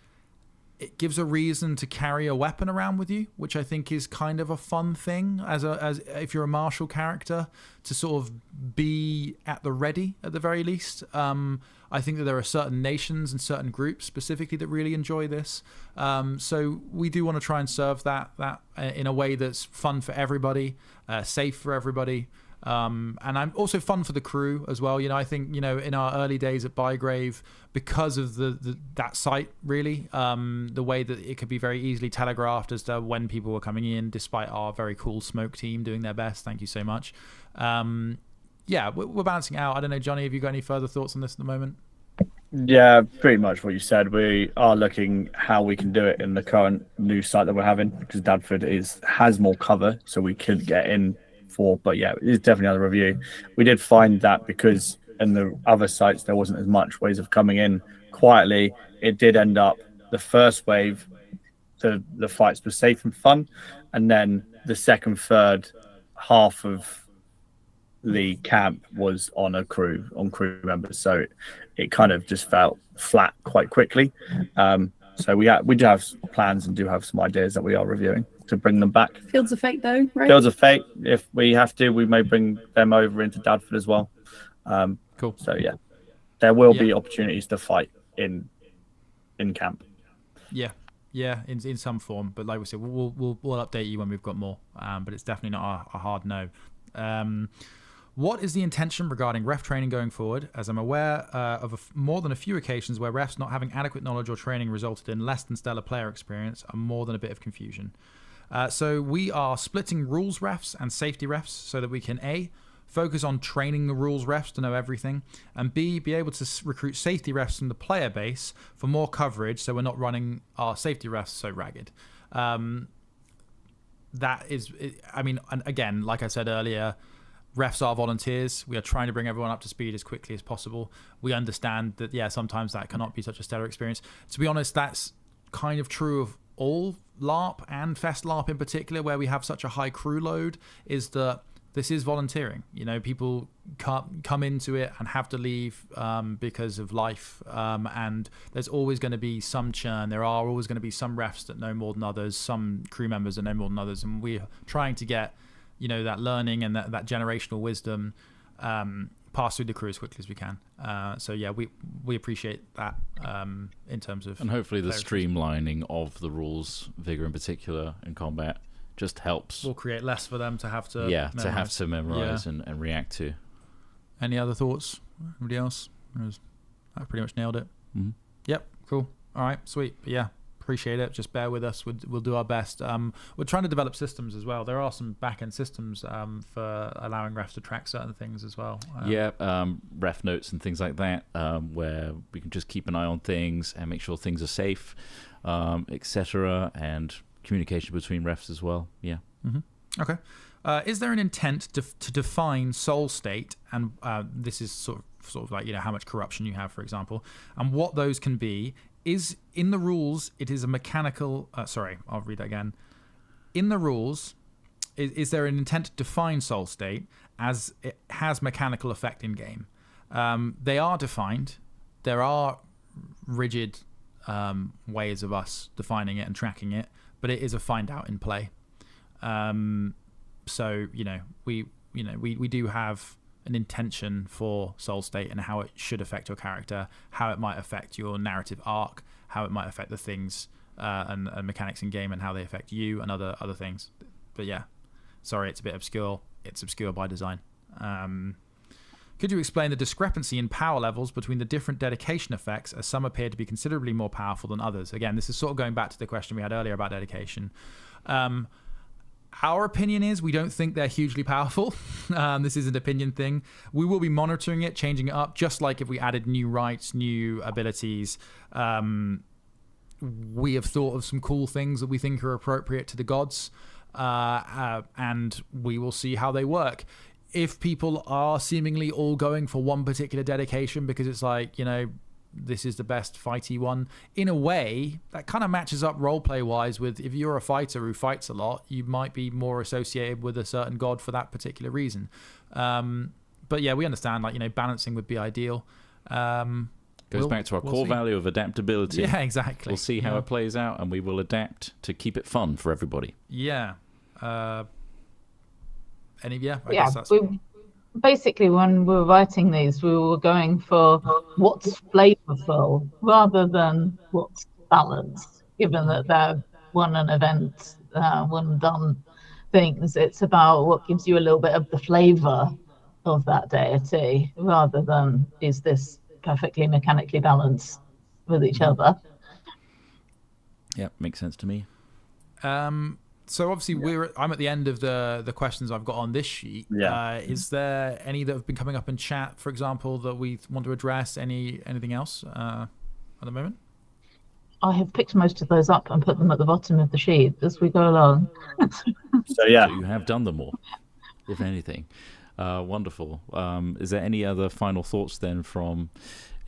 it gives a reason to carry a weapon around with you, which I think is kind of a fun thing as if you're a martial character, to sort of be at the ready at the very least. I think that there are certain nations and certain groups specifically that really enjoy this. So we do want to try and serve that in a way that's fun for everybody, safe for everybody. And I'm also fun for the crew as well. I think, in our early days at Bygrave, because of that site, really, the way that it could be very easily telegraphed as to when people were coming in, despite our very cool smoke team doing their best. Thank you so much. We're balancing out. I don't know, Johnny, have you got any further thoughts on this at the moment? Yeah, pretty much what you said. We are looking how we can do it in the current new site that we're having, because Dadford has more cover, so we could get in for. But yeah, it's definitely another review. We did find that because in the other sites there wasn't as much ways of coming in quietly. It did end up the first wave, the fights were safe and fun, and then the second, third half of the camp was on crew members, so it kind of just felt flat quite quickly. So we do have plans and do have some ideas that we are reviewing to bring them back. Fields of Fate, though, right? Fields of Fate, if we have to, we may bring them over into Dadford as well. Cool. So yeah, there will be opportunities to fight in camp. Yeah, in some form. But like we said, we'll update you when we've got more. But it's definitely not a hard no. What is the intention regarding ref training going forward? As I'm aware of more than a few occasions where refs not having adequate knowledge or training resulted in less than stellar player experience and more than a bit of confusion. So we are splitting rules refs and safety refs so that we can A, focus on training the rules refs to know everything, and B, be able to recruit safety refs from the player base for more coverage so we're not running our safety refs so ragged. That is, I mean, and again, like I said earlier, refs are volunteers. We are trying to bring everyone up to speed as quickly as possible. We understand that, sometimes that cannot be such a stellar experience. To be honest, that's kind of true of all LARP and Fest LARP in particular, where we have such a high crew load, is that this is volunteering. People come into it and have to leave because of life, and there's always going to be some churn. There are always going to be some refs that know more than others, some crew members that know more than others, and we're trying to get that learning and that generational wisdom pass through the crew as quickly as we can. So yeah, we appreciate that in terms of, and hopefully the streamlining of the rules, vigor in particular, in combat just helps. We'll create less for them to have to memorize and react to. Any other thoughts? Anybody else? I pretty much nailed it. Mm-hmm. Yep, cool. All right, sweet. But yeah, appreciate it. Just bear with us. We'll do our best. We're trying to develop systems as well. There are some back-end systems for allowing refs to track certain things as well. Ref notes and things like that, where we can just keep an eye on things and make sure things are safe, etc., and communication between refs as well. Yeah. Mm-hmm. Okay. Is there an intent to define soul state, and this is sort of like how much corruption you have, for example, and what those can be? Is in the rules, it is a mechanical. Sorry, I'll read that again. In the rules, is there an intent to define soul state as it has mechanical effect in game? They are defined. There are rigid ways of us defining it and tracking it, but it is a find out in play. So we do have an intention for soul state and how it should affect your character, how it might affect your narrative arc, how it might affect the things and mechanics in game, and how they affect you and other things. But yeah, sorry, it's a bit obscure. It's obscure by design. Could you explain the discrepancy in power levels between the different dedication effects, as some appear to be considerably more powerful than others? Again, this is sort of going back to the question we had earlier about dedication. Our opinion is we don't think they're hugely powerful. This is an opinion thing. We will be monitoring it, changing it up, just like if we added new rights, new abilities. We have thought of some cool things that we think are appropriate to the gods, and we will see how they work. If people are seemingly all going for one particular dedication because it's like, this is the best fighty one, in a way that kind of matches up roleplay wise with, if you're a fighter who fights a lot, you might be more associated with a certain god for that particular reason. But yeah, we understand, balancing would be ideal. Goes back to our core value of adaptability. Yeah, exactly. We'll see how it plays out, and we will adapt to keep it fun for everybody. Yeah. I guess that's... Basically, when we were writing these, we were going for what's flavorful rather than what's balanced, given that they're one and event, one and done things. It's about what gives you a little bit of the flavor of that deity, rather than is this perfectly mechanically balanced with each other. Yeah, makes sense to me. So obviously I'm at the end of the questions I've got on this sheet. Yeah. Is there any that have been coming up in chat, for example, that we want to address? Anything else at the moment? I have picked most of those up and put them at the bottom of the sheet as we go along. So yeah, so you have done them all, if anything. Wonderful. Is there any other final thoughts then from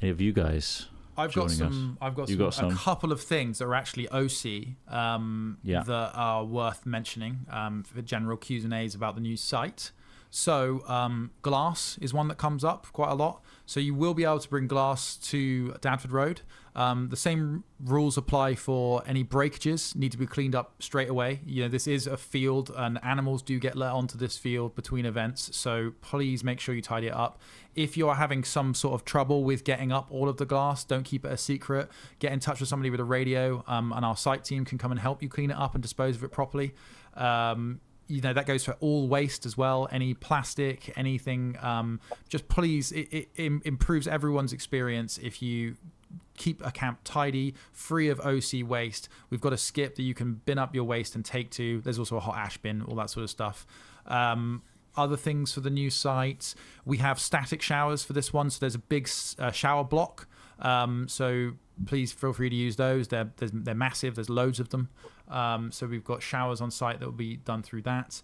any of you guys? I've got a couple of things that are actually OC that are worth mentioning for general Q&As about the new site. So glass is one that comes up quite a lot. So you will be able to bring glass to Dadford Road. The same rules apply for any breakages, need to be cleaned up straight away. This is a field and animals do get let onto this field between events. So please make sure you tidy it up. If you're having some sort of trouble with getting up all of the glass, don't keep it a secret. Get in touch with somebody with a radio, and our site team can come and help you clean it up and dispose of it properly. That goes for all waste as well. Any plastic, anything. Just please, it improves everyone's experience if you keep a camp tidy, free of OC waste. We've got a skip that you can bin up your waste and take to. There's also a hot ash bin, all that sort of stuff. Other things for the new site, we have static showers for this one. So there's a big shower block. So please feel free to use those. They're massive. There's loads of them. So we've got showers on site that will be done through that.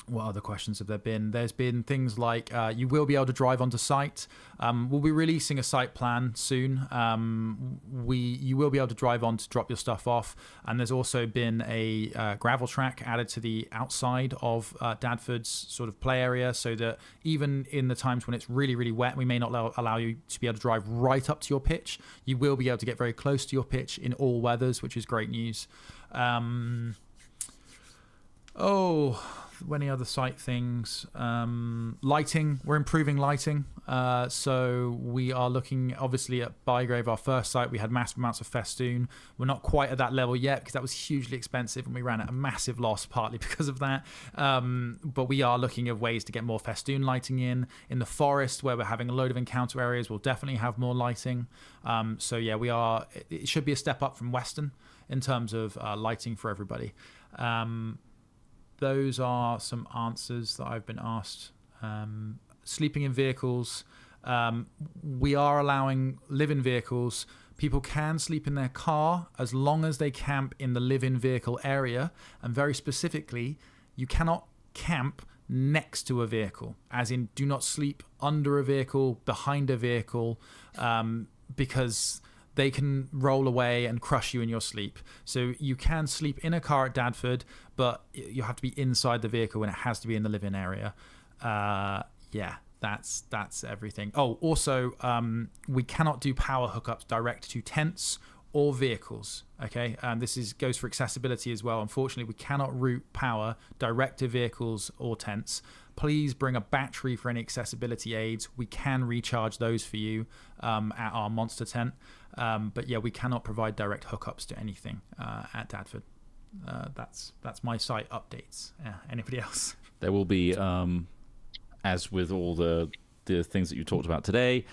What other questions have there been? There's been things like you will be able to drive onto site. We'll be releasing a site plan soon. You will be able to drive on to drop your stuff off. And there's also been a gravel track added to the outside of Dadford's sort of play area, so that even in the times when it's really, really wet, we may not allow you to be able to drive right up to your pitch. You will be able to get very close to your pitch in all weathers, which is great news. Any other site things? Lighting, we're improving lighting. So we are looking, obviously, at Bygrave, our first site. We had massive amounts of festoon. We're not quite at that level yet because that was hugely expensive and we ran at a massive loss partly because of that. But we are looking at ways to get more festoon lighting in. In the forest, where we're having a load of encounter areas, we'll definitely have more lighting. We are. It should be a step up from Western in terms of lighting for everybody. Those are some answers that I've been asked. Sleeping in vehicles. We are allowing live-in vehicles. People can sleep in their car as long as they camp in the live-in vehicle area. And very specifically, you cannot camp next to a vehicle. As in, do not sleep under a vehicle, behind a vehicle, because they can roll away and crush you in your sleep. So you can sleep in a car at Dadford, but you have to be inside the vehicle and it has to be in the live-in area. That's everything. Oh, also, we cannot do power hookups direct to tents or vehicles. Okay, this goes for accessibility as well. Unfortunately, we cannot route power direct to vehicles or tents. Please bring a battery for any accessibility aids. We can recharge those for you at our monster tent. But yeah, we cannot provide direct hookups to anything at Dadford. That's my site updates. Anybody else? There will be, as with all the things that you talked about today,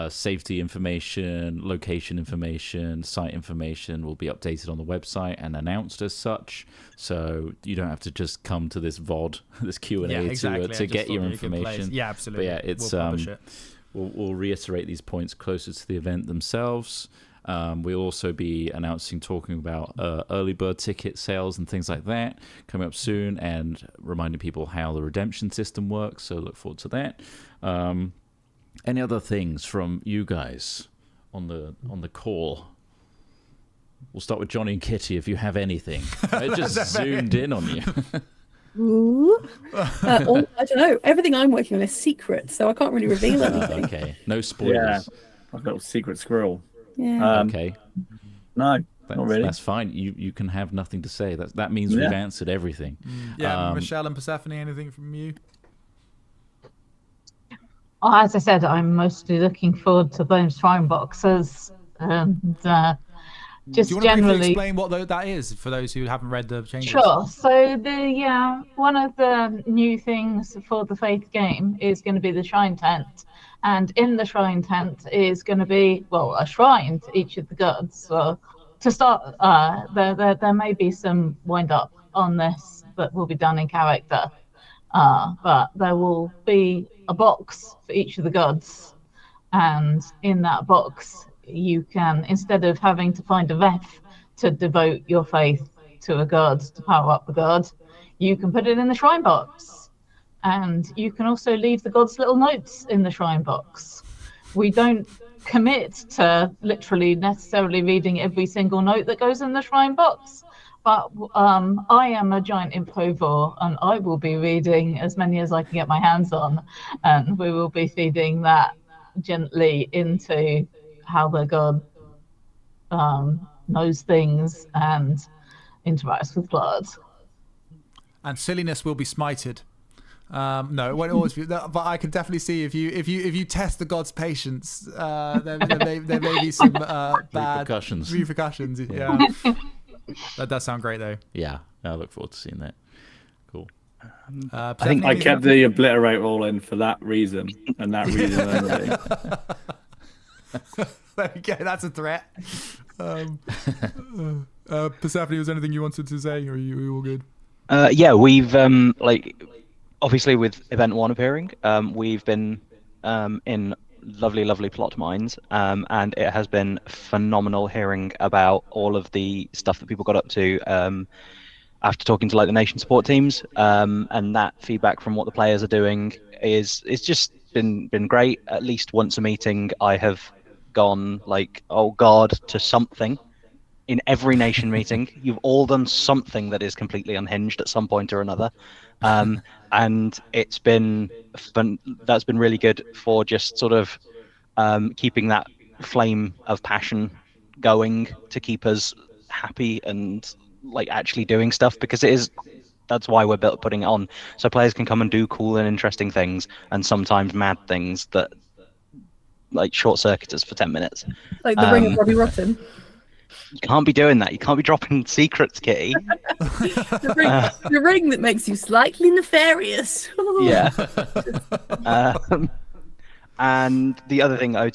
safety information, location information, site information will be updated on the website and announced as such. So you don't have to just come to this VOD, this Q&A to get your information. Yeah, absolutely. But yeah, it's we'll publish it. We'll reiterate these points closer to the event themselves. We'll also be talking about early bird ticket sales and things like that coming up soon, and reminding people how the redemption system works. So look forward to that. Any other things from you guys on the call? We'll start with Johnny and Kitty if you have anything. I just zoomed in on you. Ooh. I don't know. Everything I'm working on is secret, so I can't really reveal anything. Okay, no spoilers. Yeah, I've got a secret squirrel. Yeah. Okay. No, not really. That's fine. You can have nothing to say. That means we've answered everything. Yeah, Michelle and Persephone, anything from you? As I said, I'm mostly looking forward to those shrine boxes, and just do you want generally to briefly explain what that is for those who haven't read the changes? Sure. So one of the new things for the Faith game is going to be the shrine tent, and in the shrine tent is going to be a shrine to each of the gods. So to start, there may be some wind up on this that will be done in character, but there will be a box for each of the gods, and in that box you can, instead of having to find a VEF to devote your faith to a god to power up the god, you can put it in the shrine box. And you can also leave the god's little notes in the shrine box. We don't commit to literally necessarily reading every single note that goes in the shrine box, But I am a giant infovore, and I will be reading as many as I can get my hands on, and we will be feeding that gently into how the god knows things and interacts with cards. And silliness will be smited. No, it won't always be. But I can definitely see if you test the god's patience, there may be some bad repercussions. Yeah. That does sound great, though. Yeah, I look forward to seeing that. Cool. I think I kept the obliterate all in for that reason and that reason only. There we go. That's a threat. Persephone, was there anything you wanted to say, or are you all good? Yeah, we've obviously with Event 1 appearing, we've been in lovely plot mines, and it has been phenomenal hearing about all of the stuff that people got up to after talking to like the nation support teams, and that feedback from what the players are doing is just been great. At least once a meeting, I have gone like, oh god, to something. In every nation meeting, you've all done something that is completely unhinged at some point or another, and it's been fun. That's been really good for just sort of keeping that flame of passion going to keep us happy and like actually doing stuff, because that's why we're putting it on, so players can come and do cool and interesting things, and sometimes mad things that like short circuit us for 10 minutes. Like the ring of Robbie Rotten. You can't be doing that. You can't be dropping secrets, Kitty. the ring that makes you slightly nefarious. Yeah. And the other thing I would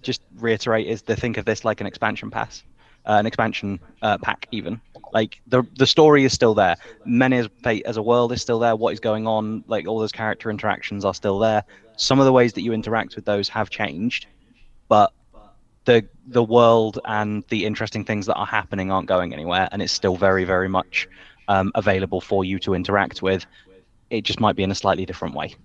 just reiterate is to think of this like an expansion pass, an expansion pack even. Like the story is still there. Men's Fate as a world is still there. What is going on, like all those character interactions are still there. Some of the ways that you interact with those have changed, but the world and the interesting things that are happening aren't going anywhere, and it's still very much available for you to interact with. It just might be in a slightly different way.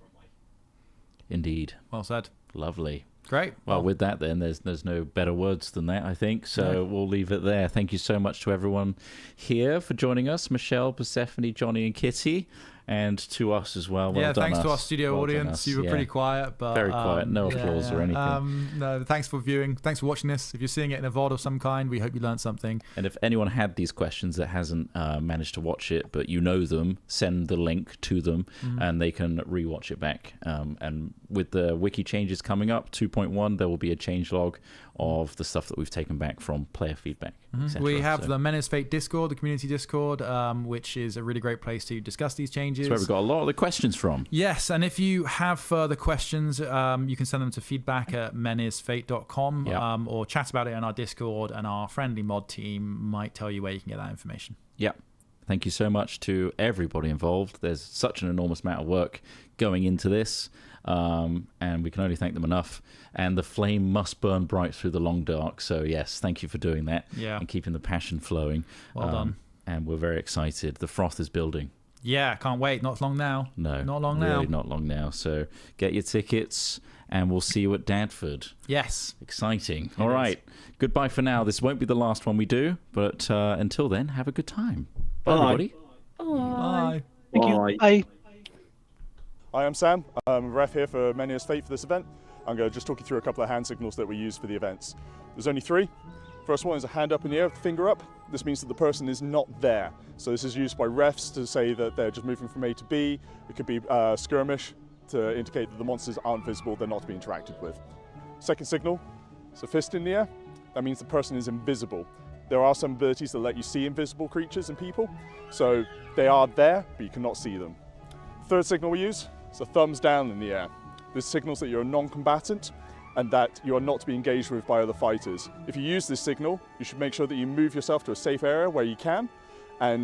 Indeed. Well said. Lovely. Great. Well, with that then, there's no better words than that, I think. So we'll leave it there. Thank you so much to everyone here for joining us. Michelle, Persephone, Johnny and Kitty. And to us as well. Well done, thanks to our us. studio audience. You were pretty quiet, but very quiet. No applause or anything. No, thanks for viewing. Thanks for watching this. If you're seeing it in a VOD of some kind, we hope you learned something. And if anyone had these questions that hasn't managed to watch it, but you know them, send the link to them, and they can rewatch it back. And with the wiki changes coming up, 2.1, there will be a change log of the stuff that we've taken back from player feedback. We have the Men's Fate Discord, the community Discord, which is a really great place to discuss these changes. That's where we got a lot of the questions from. Yes, and if you have further questions, you can send them to feedback@menisfate.com, or chat about it on our Discord, and our friendly mod team might tell you where you can get that information. Yep. Thank you so much to everybody involved. There's such an enormous amount of work going into this, and we can only thank them enough. And the flame must burn bright through the long dark. So yes, thank you for doing that and keeping the passion flowing. Well done. And we're very excited. The froth is building. Yeah, can't wait. Not long now. No, not long really now. Not long now. So get your tickets, and we'll see you at Dadford. Yes. Exciting. All right. Goodbye for now. This won't be the last one we do, but until then, have a good time. Bye, everybody. Bye. Thank you. Bye. Hi, I'm Sam. I'm a ref here for Men's Fate for this event. I'm going to just talk you through a couple of hand signals that we use for the events. There's only 3. First one is a hand up in the air, finger up. This means that the person is not there. So this is used by refs to say that they're just moving from A to B. It could be skirmish to indicate that the monsters aren't visible, they're not to be interacted with. Second signal is a fist in the air. That means the person is invisible. There are some abilities that let you see invisible creatures and people, so they are there, but you cannot see them. Third signal we use is a thumbs down in the air. This signals that you're a non-combatant and that you are not to be engaged with by other fighters. If you use this signal, you should make sure that you move yourself to a safe area where you can, and